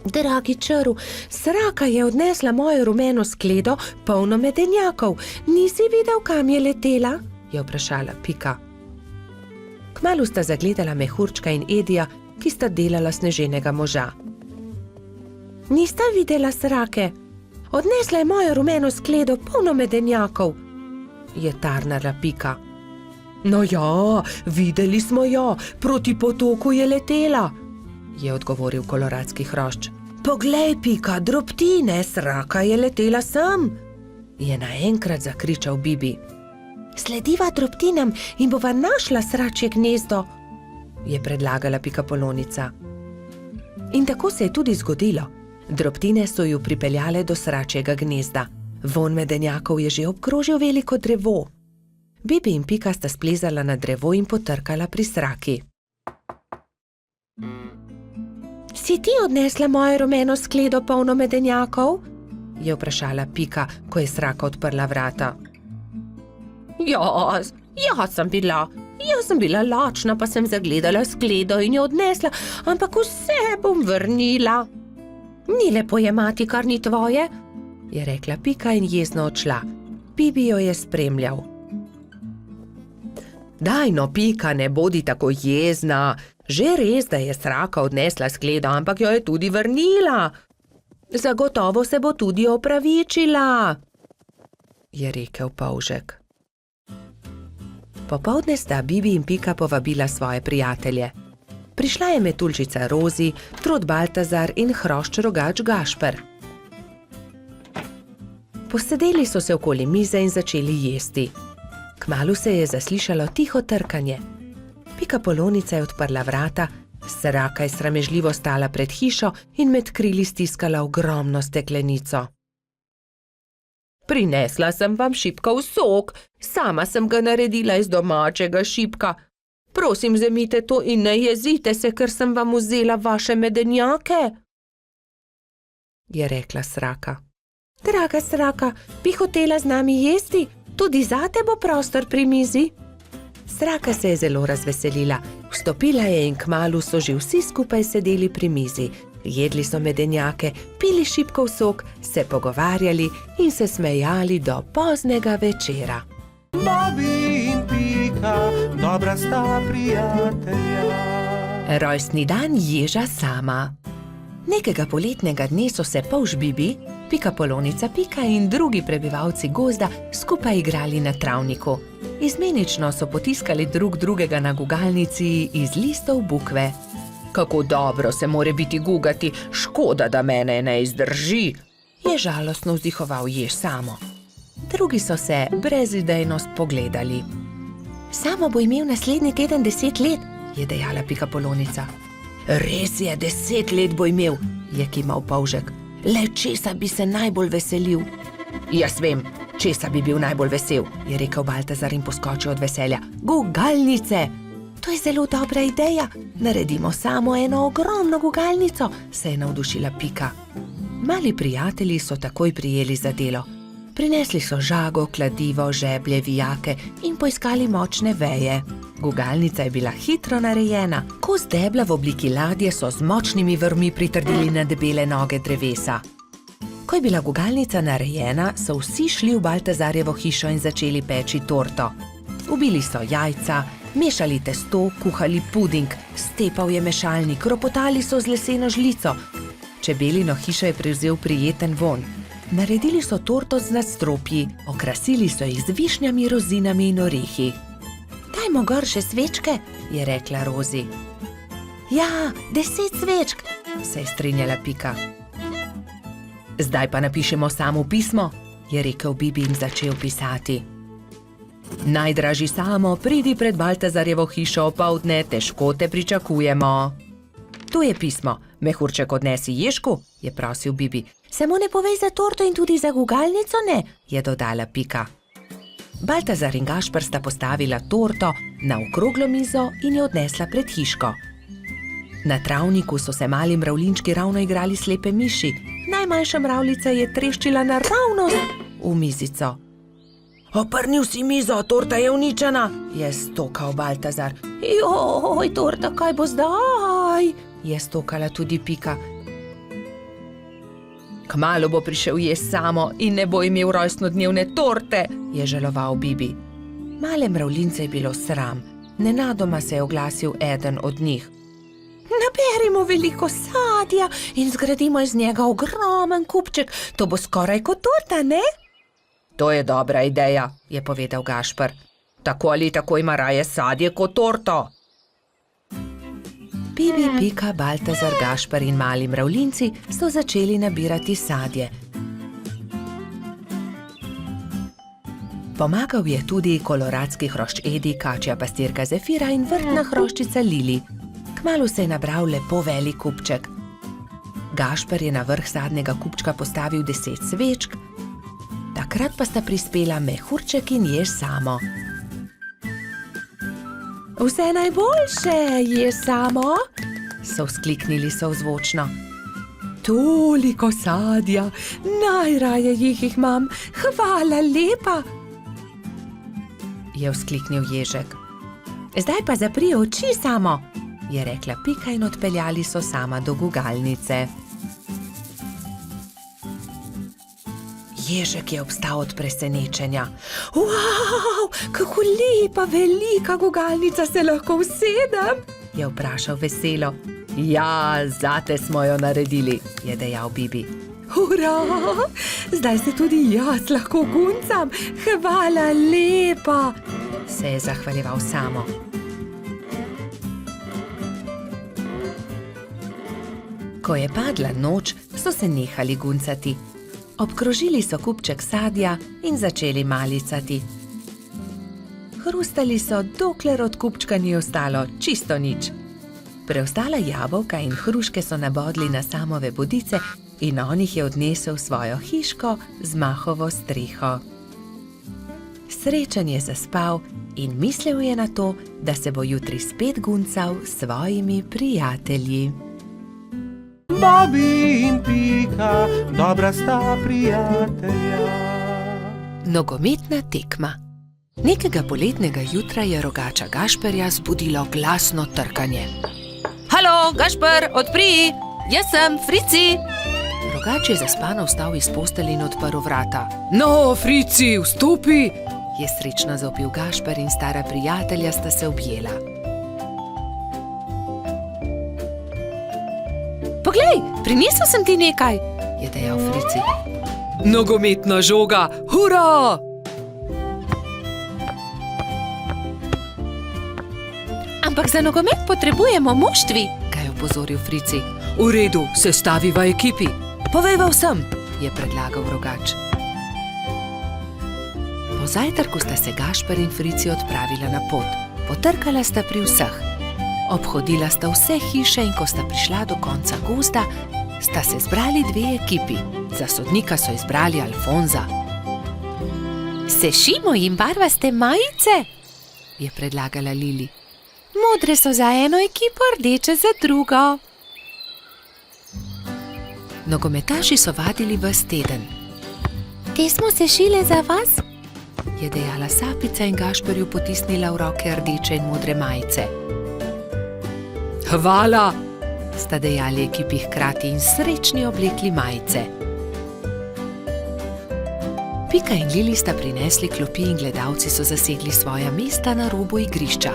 Speaker 2: Dragi črv, sraka je odnesla mojo rumeno skledo, polno medenjakov. Nisi videl, kam je letela? Je vprašala Pika. Kmalu sta zagledala Mehurčka in Edija, ki sta delala sneženega moža. Nista videla srake? Odnesla je mojo rumeno skledo, polno medenjakov, je tarnala Pika. No ja, videli smo jo, proti potoku je letela, je odgovoril koloradski hrošč. Poglej, Pika, drobtine, sraka je letela sem, je naenkrat zakričal Bibi. Slediva drobtinam in bova našla sračje gnezdo, je predlagala Pikapolonica. In tako se je tudi zgodilo. Drobtine so ju pripeljale do sračjega gnezda. Vonj medenjakov je že obkrožil veliko drevo. Bibi in Pika sta splezala na drevo in potrkala pri sraki. Si ti odnesla mojo rumeno skledo, polno medenjakov? Je vprašala Pika, ko je sraka odprla vrata. Jaz sem bila lačna, pa sem zagledala skledo in jo odnesla, ampak vse bom vrnila. Ni lepo jemati, kar ni tvoje, je rekla Pika in jezno odšla. Bibi jo je spremljal. Daj no, Pika, ne bodi tako jezna. Že res, da je sraka odnesla skledo, ampak jo je tudi vrnila. Zagotovo se bo tudi opravičila, je rekel polžek. Popoldne sta Bibi in Pika povabila svoje prijatelje. Prišla je metuljčica Rozi, trod Baltazar in hrošč rogač Gašper. Posedeli so se okoli mize in začeli jesti. Kmalu se je zaslišalo tiho trkanje. Pikapolonica je odprla vrata, sraka je sramežljivo stala pred hišo in med krili stiskala ogromno steklenico. Prinesla sem vam šipkov sok, sama sem ga naredila iz domačega šipka. Prosim, vzemite to in ne jezite se, ker sem vam vzela vaše medenjake, je rekla sraka. Draga sraka, bi hotela z nami jesti? Tudi zate bo prostor pri mizi. Sraka se je zelo razveselila, vstopila je in kmalu so že vsi skupaj sedeli pri mizi. Jedli so medenjake, pili šipkov sok, se pogovarjali in se smejali do poznega večera.
Speaker 1: Bobby in Pika, dobra sta prijatelja.
Speaker 2: Rojstni dan ježa sama. Nekega poletnega dne so se polž Bibi, Pikapolonica Pika in drugi prebivalci gozda skupaj igrali na travniku. Izmenično so potiskali drug drugega na gugalnici iz listov bukve.
Speaker 3: Kako dobro se more biti gugati, škoda, da mene ne izdrži, je žalostno vzdihoval jež Samo. Drugi so se brezidejno spogledali.
Speaker 4: Samo bo imel naslednji teden 10 let,
Speaker 3: Je dejala Pikapolonica. Res je, 10 let bo imel, je kimal Polžek. Le česa bi se najbolj veselil? Jaz vem, česa bi bil najbolj vesel, je rekel Baltazar in poskočil od veselja. Gugalnice!
Speaker 4: To je zelo dobra ideja. Naredimo samo eno ogromno gugalnico,
Speaker 3: se je navdušila Pika. Mali prijatelji so takoj prijeli za delo. Prinesli so žago, kladivo, žeblje, vijake in poiskali močne veje. Gugalnica je bila hitro narejena. Kos debla v obliki ladje so z močnimi vrvmi pritrdili na debele noge drevesa. Ko je bila gugalnica narejena, so vsi šli v Baltazarjevo hišo in začeli peči torto. Ubili so jajca, mešali testo, kuhali puding, stepal je mešalnik, ropotali so z leseno žlico. Čebelino hišo je prevzel prijeten vonj. Naredili so torto z nadstropji, okrasili so jih z višnjami, rozinami in orehi.
Speaker 4: Dajmo gor še svečke,
Speaker 3: je rekla Rozi.
Speaker 4: Ja, 10 svečk,
Speaker 3: se je strinjala Pika. Zdaj pa napišemo samo pismo, je rekel Bibi in začel pisati. Najdražji Samo, pridi pred Baltazarjevo hišo opoldne, težko te pričakujemo. Tu je pismo, mehurček odnesi Ježku, je prosil Bibi.
Speaker 4: Samo ne povej za torto in tudi za gugalnico ne,
Speaker 3: je dodala Pika. Baltazar in Gašper sta postavila torto na okroglo mizo in jo odnesla pred hiško. Na travniku so se mali mravljinčki ravno igrali slepe miši. Najmanjša mravljica je treščila naravnost v mizico. Oprnil si mizo, torta je uničena, je stokal Baltazar.
Speaker 4: Joj, torta, kaj bo zdaj?
Speaker 3: Je stokala tudi Pika. Kmalu bo prišel jež Samo in ne bo imel rojstnodnevne torte, je žaloval Bibi. Male mravljince je bilo sram. Nenadoma se je oglasil eden od njih.
Speaker 4: Naberimo veliko sadja in zgradimo iz njega ogromen kupček. To bo skoraj kot torta, ne?
Speaker 3: To je dobra ideja, je povedal Gašper. Tako ali tako ima raje sadje kot torto. Bibi, Pika, Baltazar, Gašper in mali mravljinci so začeli nabirati sadje. Pomagal je tudi koloradski hrošč Edi, kačja pastirka Zefira in vrtna hroščica Lili. Kmalu se je nabral lepo velik kupček. Gašper je na vrh sadnega kupčka postavil 10 svečk, takrat pa sta prispela mehurček in jež Samo.
Speaker 4: Vse najboljše, jež Samo,
Speaker 3: so vzkliknili sozvočno. Toliko sadja, najraje jih imam, hvala lepa, je vzkliknil ježek.
Speaker 4: Zdaj pa zapri oči, Samo,
Speaker 3: je rekla Pika in odpeljali so Sama do gugalnice. Ježek je obstal od presenečenja. Wow, kako lepa, velika gugalnica, se lahko usedem? Je vprašal veselo. Ja, zate smo jo naredili, je dejal Bibi. Hurra, zdaj se tudi jaz lahko guncam, hvala lepa, se je zahvaljeval Samo. Ko je padla noč, so se nehali guncati. Obkrožili so kupček sadja in začeli malicati. Hrustali so, dokler od kupčka ni ostalo čisto nič. Preostala jabolka in hruške so nabodli na Samove bodice in on jih je odnesel v svojo hiško z mahovo streho. Srečen je zaspal in mislil je na to, da se bo jutri spet guncal s svojimi prijatelji.
Speaker 1: Bobi in Pika, dobra sta prijatelja.
Speaker 2: Nogometna tekma. Nekega poletnega jutra je rogača Gašperja zbudilo glasno trkanje.
Speaker 3: Halo, Gašper, odpri! Jaz sem, Frici!
Speaker 2: Rogač je zaspano vstal iz postelje in odprl vrata.
Speaker 3: No, Frici, vstopi!
Speaker 2: Je srečno zavpil Gašper in stara prijatelja sta se objela.
Speaker 3: Poglej, prinesel sem ti nekaj,
Speaker 2: je dejal Frici.
Speaker 3: Nogometna žoga, hurra!
Speaker 4: Ampak za nogomet potrebujemo moštvi,
Speaker 2: ga je
Speaker 3: opozoril Frici. V redu, sestaviva ekipi. Povejva vsem, je predlagal Rogač. Po zajtrku sta se Gašper in Frici odpravila na pot. Potrkala sta pri vseh. Obhodila sta vse hiše in ko sta prišla do konca gozda, sta se zbrali dve ekipi. Za sodnika so izbrali Alfonza.
Speaker 2: Sešimo jim barvaste majice, je predlagala Lili. Modre so za eno ekipo, rdeče za drugo.
Speaker 3: Nogometaši so vadili ves teden.
Speaker 2: Te smo sešile za vas?
Speaker 3: Je dejala Sapica in Gašperju potisnila v roke rdeče in modre majice. Hvala, sta dejali ekipi hkrati in srečni oblekli majice. Pika in Lili sta prinesli klopi in gledalci so zasedli svoja mesta na robu igrišča.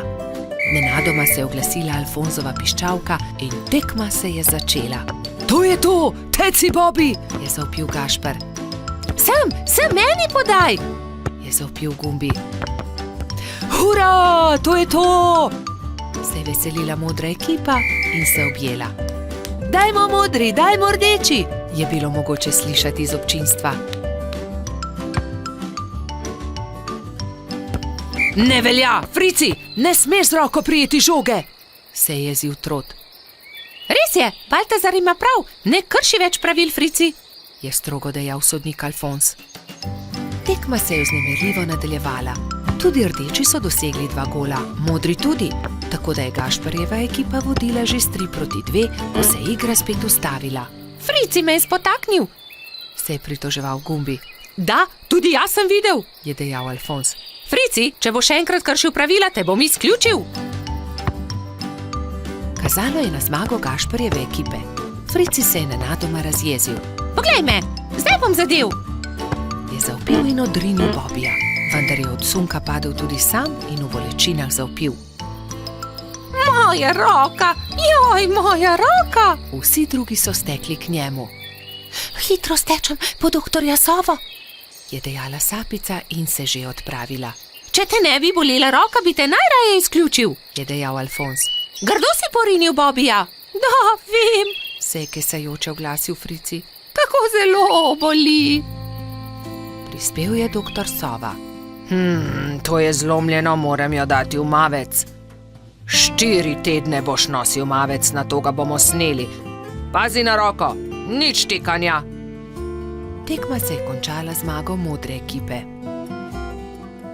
Speaker 3: Nenadoma se je oglasila Alfonzova piščalka in tekma se je začela. To je to, teci Bobi, je zavpil Gašper.
Speaker 2: Sem meni podaj,
Speaker 3: je zavpil Gumbi. Hura, to je to! Se je veselila modra ekipa in se objela. Dajmo modri, dajmo rdeči, je bilo mogoče slišati iz občinstva. Ne velja, Frici, ne smeš z roko prijeti žoge, se je jezil Trot.
Speaker 2: Res je, Baltazar ima prav, ne krši več pravil, Frici,
Speaker 3: je strogo dejal sodnik Alfonz. Tekma se je vznemirljivo nadaljevala. Tudi rdeči so dosegli 2 gola, modri tudi, tako da je Gašperjeva ekipa vodila že s 3-2, ko se je igra spet ustavila.
Speaker 2: Frici me je spotaknil,
Speaker 3: se je pritoževal Gumbi.
Speaker 2: Da, tudi jaz sem videl,
Speaker 3: je dejal Alfonz.
Speaker 2: Frici, če bo še enkrat kršil pravila, te bom izključil.
Speaker 3: Kazalo je na zmago Gašperjeve ekipe. Frici se je nenadoma razjezil.
Speaker 2: Poglej me, zdaj bom zadel,
Speaker 3: je zavpil in odrinil Bobija, vendar je od sunka padel tudi sam in v bolečinah zavpil.
Speaker 2: Moja roka, moja roka.
Speaker 3: Vsi drugi so stekli k njemu.
Speaker 2: Hitro stečem po doktorja Sovo,
Speaker 3: je dejala Sapica in se že odpravila.
Speaker 2: Če te ne bi bolela roka, bi te najraje izključil,
Speaker 3: je dejal Alfonz.
Speaker 2: Grdo si porinil Bobija. Da, vem,
Speaker 3: se je kesajoče oglasil Frici.
Speaker 2: Kako zelo boli.
Speaker 3: Prispel je doktor Sova. To je zlomljeno, moram jo dati v mavec. 4 tedne boš nosil mavec, na to ga bomo sneli. Pazi na roko, nič tikanja. Tekma se je končala zmago modre ekipe.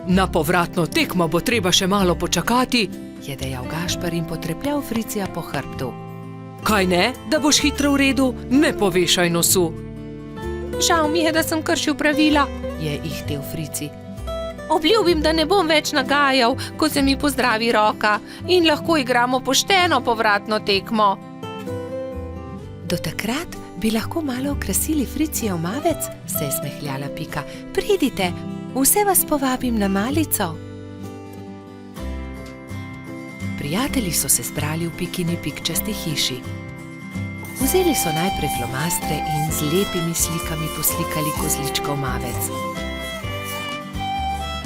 Speaker 3: Na povratno tekmo bo treba še malo počakati, je dejal Gašper in potrepljal Fricija po hrbtu. Kaj ne, da boš hitro v redu, ne povešaj nosu.
Speaker 2: Žal mi je, da sem kršil pravila,
Speaker 3: je ihtel Frici.
Speaker 2: Obljubim, da ne bom več nagajal, ko se mi pozdravi roka in lahko igramo pošteno povratno tekmo.
Speaker 3: Do takrat bi lahko malo okrasili Fricijev mavec, se je smehljala Pika. Pridite, vse vas povabim na malico. Prijatelji so se zbrali v Pikini pikčasti hiši. Vzeli so najprej flomastre in z lepimi slikami poslikali kozličkov mavec.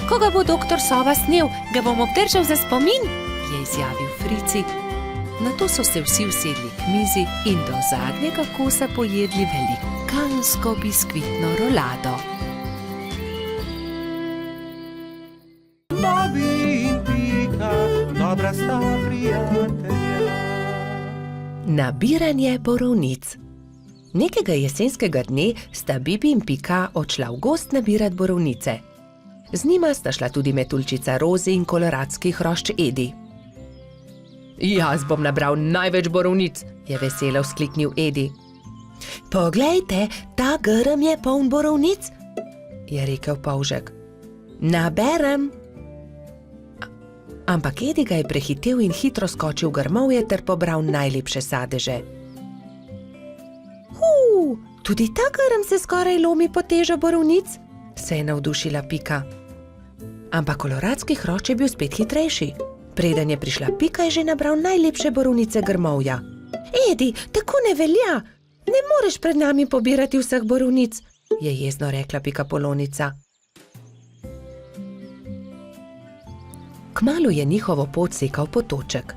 Speaker 2: Ko ga bo doktor Sova snel, ga bom obdržal za spomin,
Speaker 3: je izjavil Frici. Nato so se vsi usedli k mizi in do zadnjega kosa pojedli velikansko biskvitno rolado.
Speaker 1: Bobi in Pika, dobra sta prijatelja.
Speaker 2: Nabiranje borovnic. Nekega jesenskega dne sta Bibi in Pika odšla v gozd nabirat borovnice. Z njima sta šla tudi metuljčica Rozi in koloradski hrošč Edi. Jaz bom nabral največ borovnic, je veselo vzkliknil Edi. Poglejte, ta grm je poln borovnic, je rekel polžek. Naberem. Ampak Edi ga je prehitel in hitro skočil v grmovje ter pobral najlepše sadeže. Tudi ta grm se skoraj lomi pod težo borovnic, se je navdušila Pika. Ampak koloradski hrošč je bil spet hitrejši. Preden je prišla Pika, je že nabral najlepše borovnice grmovja. Edi, tako ne velja, ne moreš pred nami pobirati vseh borovnic, je jezno rekla Pikapolonica. Kmalu je njihovo pot sekal potoček.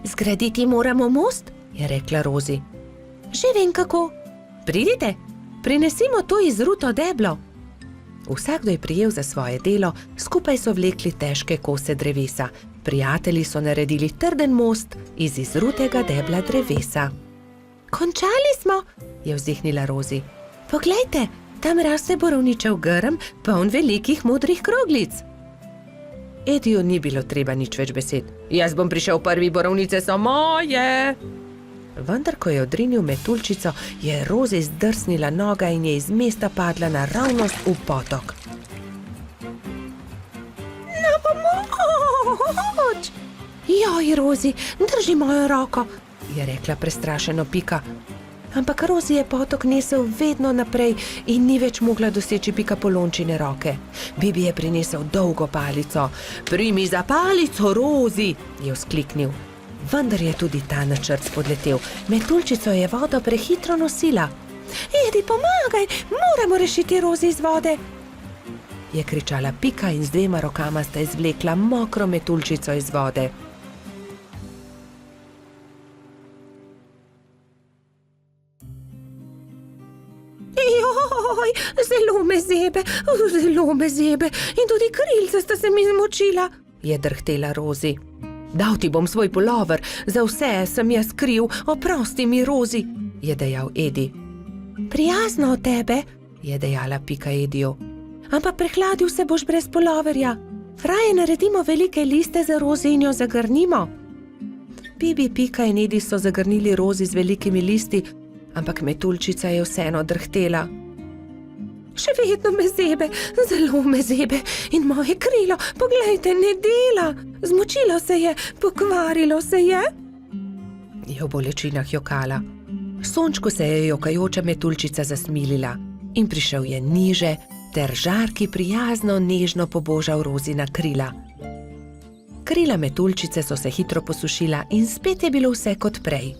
Speaker 2: Zgraditi moramo most,
Speaker 4: je rekla Rozi. Že vem kako. Pridite, prinesimo to izruto deblo. Vsakdo je prijel za svoje delo, skupaj so vlekli težke kose drevesa. Prijatelji so naredili trden most iz izrutega debla drevesa. Končali smo, je vzdihnila Rozi. Poglejte, tam raste borovničev grm, poln velikih modrih kroglic. Ediju ni bilo treba nič več besed. Jaz bom prišel prvi, borovnice so moje. Vendar, ko je odrinil metuljčico, je Rozi zdrsnila noga in je iz mesta padla naravnost v potok. Na pomoč! Joj, Rozi, drži mojo roko, je rekla prestrašeno Pika. Ampak Rozi je potok nesel vedno naprej in ni več mogla doseči Pika Polončine roke. Bibi je prinesel dolgo palico. Primi za palico, Rozi, je vzkliknil. Vendar je tudi ta načrt spodletel. Metuljčico je vodo prehitro nosila. Edi, pomagaj, moramo rešiti Rozi iz vode, je kričala Pika in z 2 rokama sta izvlekla mokro metuljčico iz vode. Joj, zelo me zebe in tudi krilca sta se mi zmočila, je drhtela Rozi. Dal ti bom svoj pulover, za vse sem jaz kriv, oprosti mi, Rozi, je dejal Edi. Prijazno od tebe, je dejala Pika Ediju. Ampak prehladil se boš brez puloverja. Raje naredimo velike liste za Rozi in jo zagrnimo. Bibi, Pika in Edi so zagrnili Rozi z velikimi listi, ampak metuljčica je vseeno drhtela. Še vedno me zebe, zelo me zebe in moje krilo, poglejte, ne dela. Zmočilo se je, pokvarilo se je. Je v bolečinah jokala. Sončku se je jokajoča metuljčica zasmilila in prišel je niže ter žarki prijazno nežno pobožal Rozina krila. Krila metuljčice so se hitro posušila in spet je bilo vse kot prej.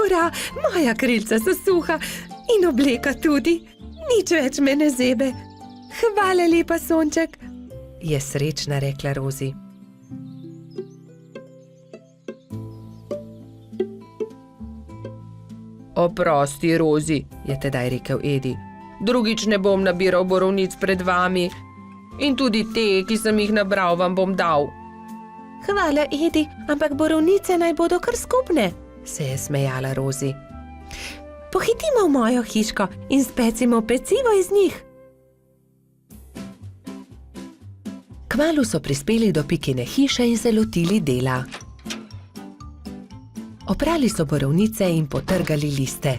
Speaker 4: Ura, moja krilca so suha in obleka tudi. Nič več me ne zebe. Hvala lepa, sonček, je srečna rekla Rozi. Oprosti, Rozi, je tedaj rekel Edi. Drugič ne bom nabiral borovnic pred vami. In tudi te, ki sem jih nabral, vam bom dal. Hvala, Edi, ampak borovnice naj bodo kar skupne, se je smejala Rozi. Pohitimo v mojo hiško in specimo pecivo iz njih. Kmalu so prispeli do Pikine hiše in se lotili dela. Oprali so borovnice in potrgali liste.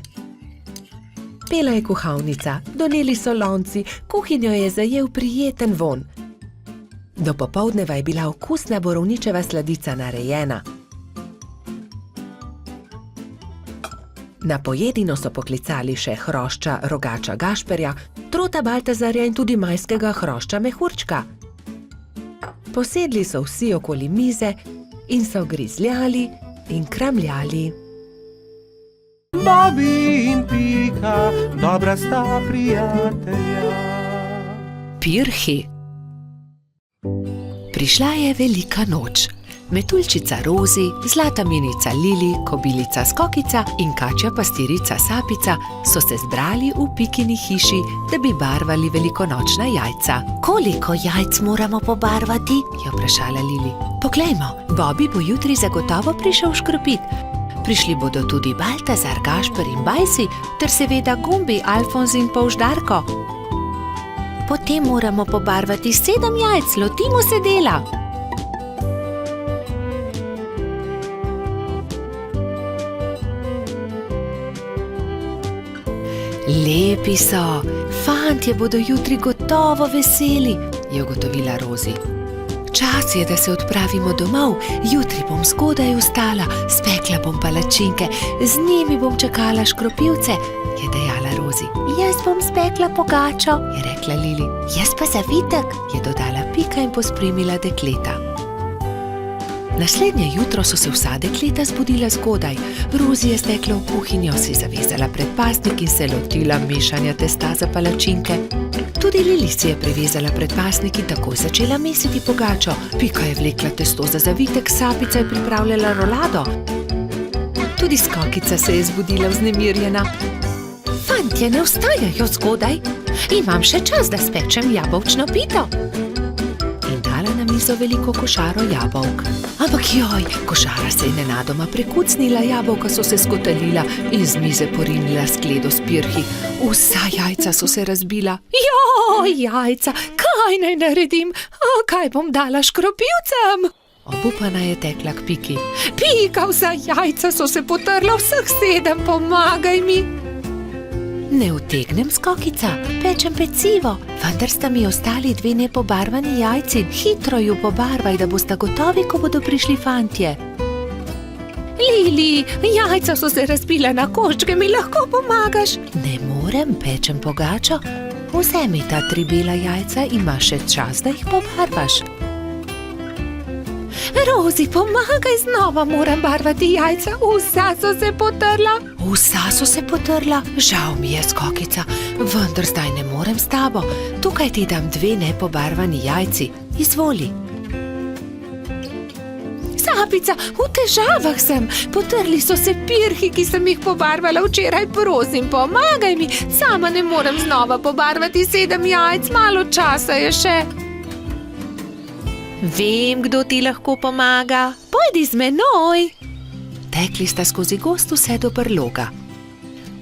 Speaker 4: Pela je kuhalnica, doneli so lonci, kuhinjo je zajel prijeten vonj. Do popoldneva je bila okusna borovničeva sladica narejena. Na pojedino so poklicali še hrošča Rogača Gašperja, Trota Baltazarja in tudi majskega hrošča Mehurčka. Posedli so vsi okoli mize in so grizljali in kramljali.
Speaker 1: Bobi in Pika, dobra sta prijatelja.
Speaker 2: Pirhi. Prišla je velika noč. Metuljčica Rozi, zlata minica Lili, kobilica Skokica in kačja pastirica Sapica so se zbrali v Pikini hiši, da bi barvali velikonočna jajca. Koliko jajc moramo pobarvati? Je vprašala Lili. Poglejmo, Bobi bo jutri zagotovo prišel škropit. Prišli bodo tudi Baltazar, Gašper in Bajsi, ter seveda Gumbi, Alfons in Polždarko. Potem moramo pobarvati 7 jajc, lotimo se dela. Lepi so, fantje bodo jutri gotovo veseli, je ugotovila Rozi. Čas je, da se odpravimo domov, jutri bom zgodaj vstala, spekla bom palačinke, z njimi bom čakala škropivce, je dejala Rozi. Jaz bom spekla pogačo, je rekla Lili. Jaz pa zavitek, je dodala Pika in pospremila dekleta. Naslednje jutro so se vsa dekleta zbudila zgodaj. Rozi je stekla v kuhinjo, si zavezala predpasnik in se lotila mešanja testa za palačinke. Tudi Lili si je prevezala predpasnik in takoj začela mesiti pogačo. Pika je vlekla testo za zavitek, Sapica je pripravljala rolado. Tudi Skokica se je zbudila vznemirjena. Fantje ne vstajajo zgodaj. Imam še čas, da spečem jabolčno pito. In dala na mizo veliko košaro jabolk. Ampak joj, košara se je nenadoma prekucnila, jabolka so se skotalila in z mize porinila skledo s pirhi. Vsa jajca so se razbila. Joj, jajca, kaj naj naredim? Kaj bom dala škropivcem? Obupana je tekla k Piki. Pika, vsa jajca so se potrla, vseh 7, pomagaj mi. Ne utegnem, Skokica, pečem pecivo, vendar sta mi ostali 2 nepobarvani jajci. Hitro ju pobarvaj, da boste gotovi, ko bodo prišli fantje. Lili, jajca so se razbila na koščke, mi lahko pomagaš? Ne morem, pečem pogačo. Vzemi ta 3 bela jajca, imaš še čas, da jih pobarvaš. Rozi, pomagaj, znova moram barvati jajca, vsa so se potrla. Vsa so se potrla? Žal mi je, Skokica, vendar zdaj ne morem s tabo. Tukaj ti dam 2 nepobarvani jajci. Izvoli. Sapica, v težavah sem. Potrli so se pirhi, ki sem jih pobarvala včeraj. Prosim, pomagaj mi. Sama ne morem znova pobarvati 7 jajc, malo časa je še. Vem, kdo ti lahko pomaga. Pojdi z menoj. Tekli sta skozi gozd vse do brloga.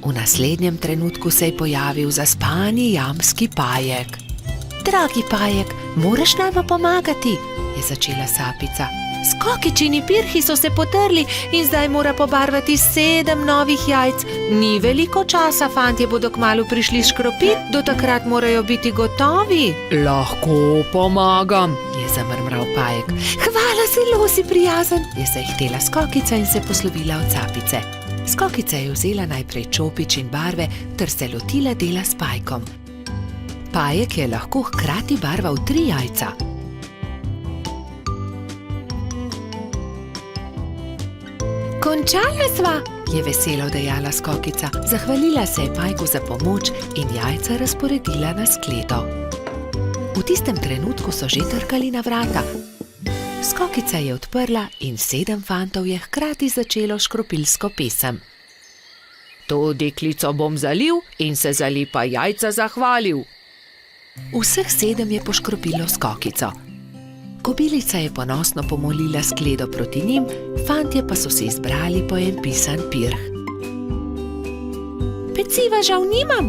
Speaker 2: V naslednjem trenutku se je pojavil zaspani jamski Pajek. Dragi Pajek, moraš nama pomagati, je začela Sapica. Skokičini pirhi so se potrli in zdaj mora pobarvati 7 novih jajc. Ni veliko časa, fantje bodo kmalu prišli škropit, do takrat morajo biti gotovi.
Speaker 3: Lahko pomagam,
Speaker 2: je zamrmral Pajek. Hvala, zelo si prijazen, je zahtela Skokica in se poslovila od Sapice. Skokica je vzela najprej čopič in barve ter se lotila dela s Pajkom. Pajek je lahko hkrati barval 3 jajca. Končala sva, je veselo dejala Skokica. Zahvalila se je Pajku za pomoč in jajca razporedila na skledo. V tistem trenutku so že trkali na vrata. Skokica je odprla in 7 fantov je hkrati začelo škropilsko pesem.
Speaker 3: To deklico bom zalil in se za lepa jajca zahvalil.
Speaker 2: Vseh 7 je poškropilo Skokico. Kobilica je ponosno pomolila skledo proti njim, fantje pa so se izbrali po en pisan pirh. Peciva žal nimam,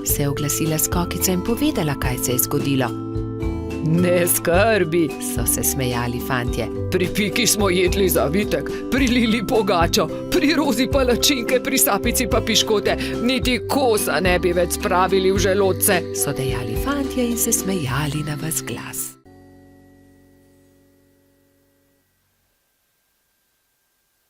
Speaker 2: se je oglasila Skokica in povedala, kaj se je zgodilo.
Speaker 3: Ne skrbi,
Speaker 2: so se smejali fantje.
Speaker 3: Pri Piki smo jedli zavitek, pri Lili pogačo, pri Rozi palačinke, pri Sapici pa piškote. Niti kosa ne bi več spravili v želodce,
Speaker 2: so dejali fantje in se smejali na ves glas.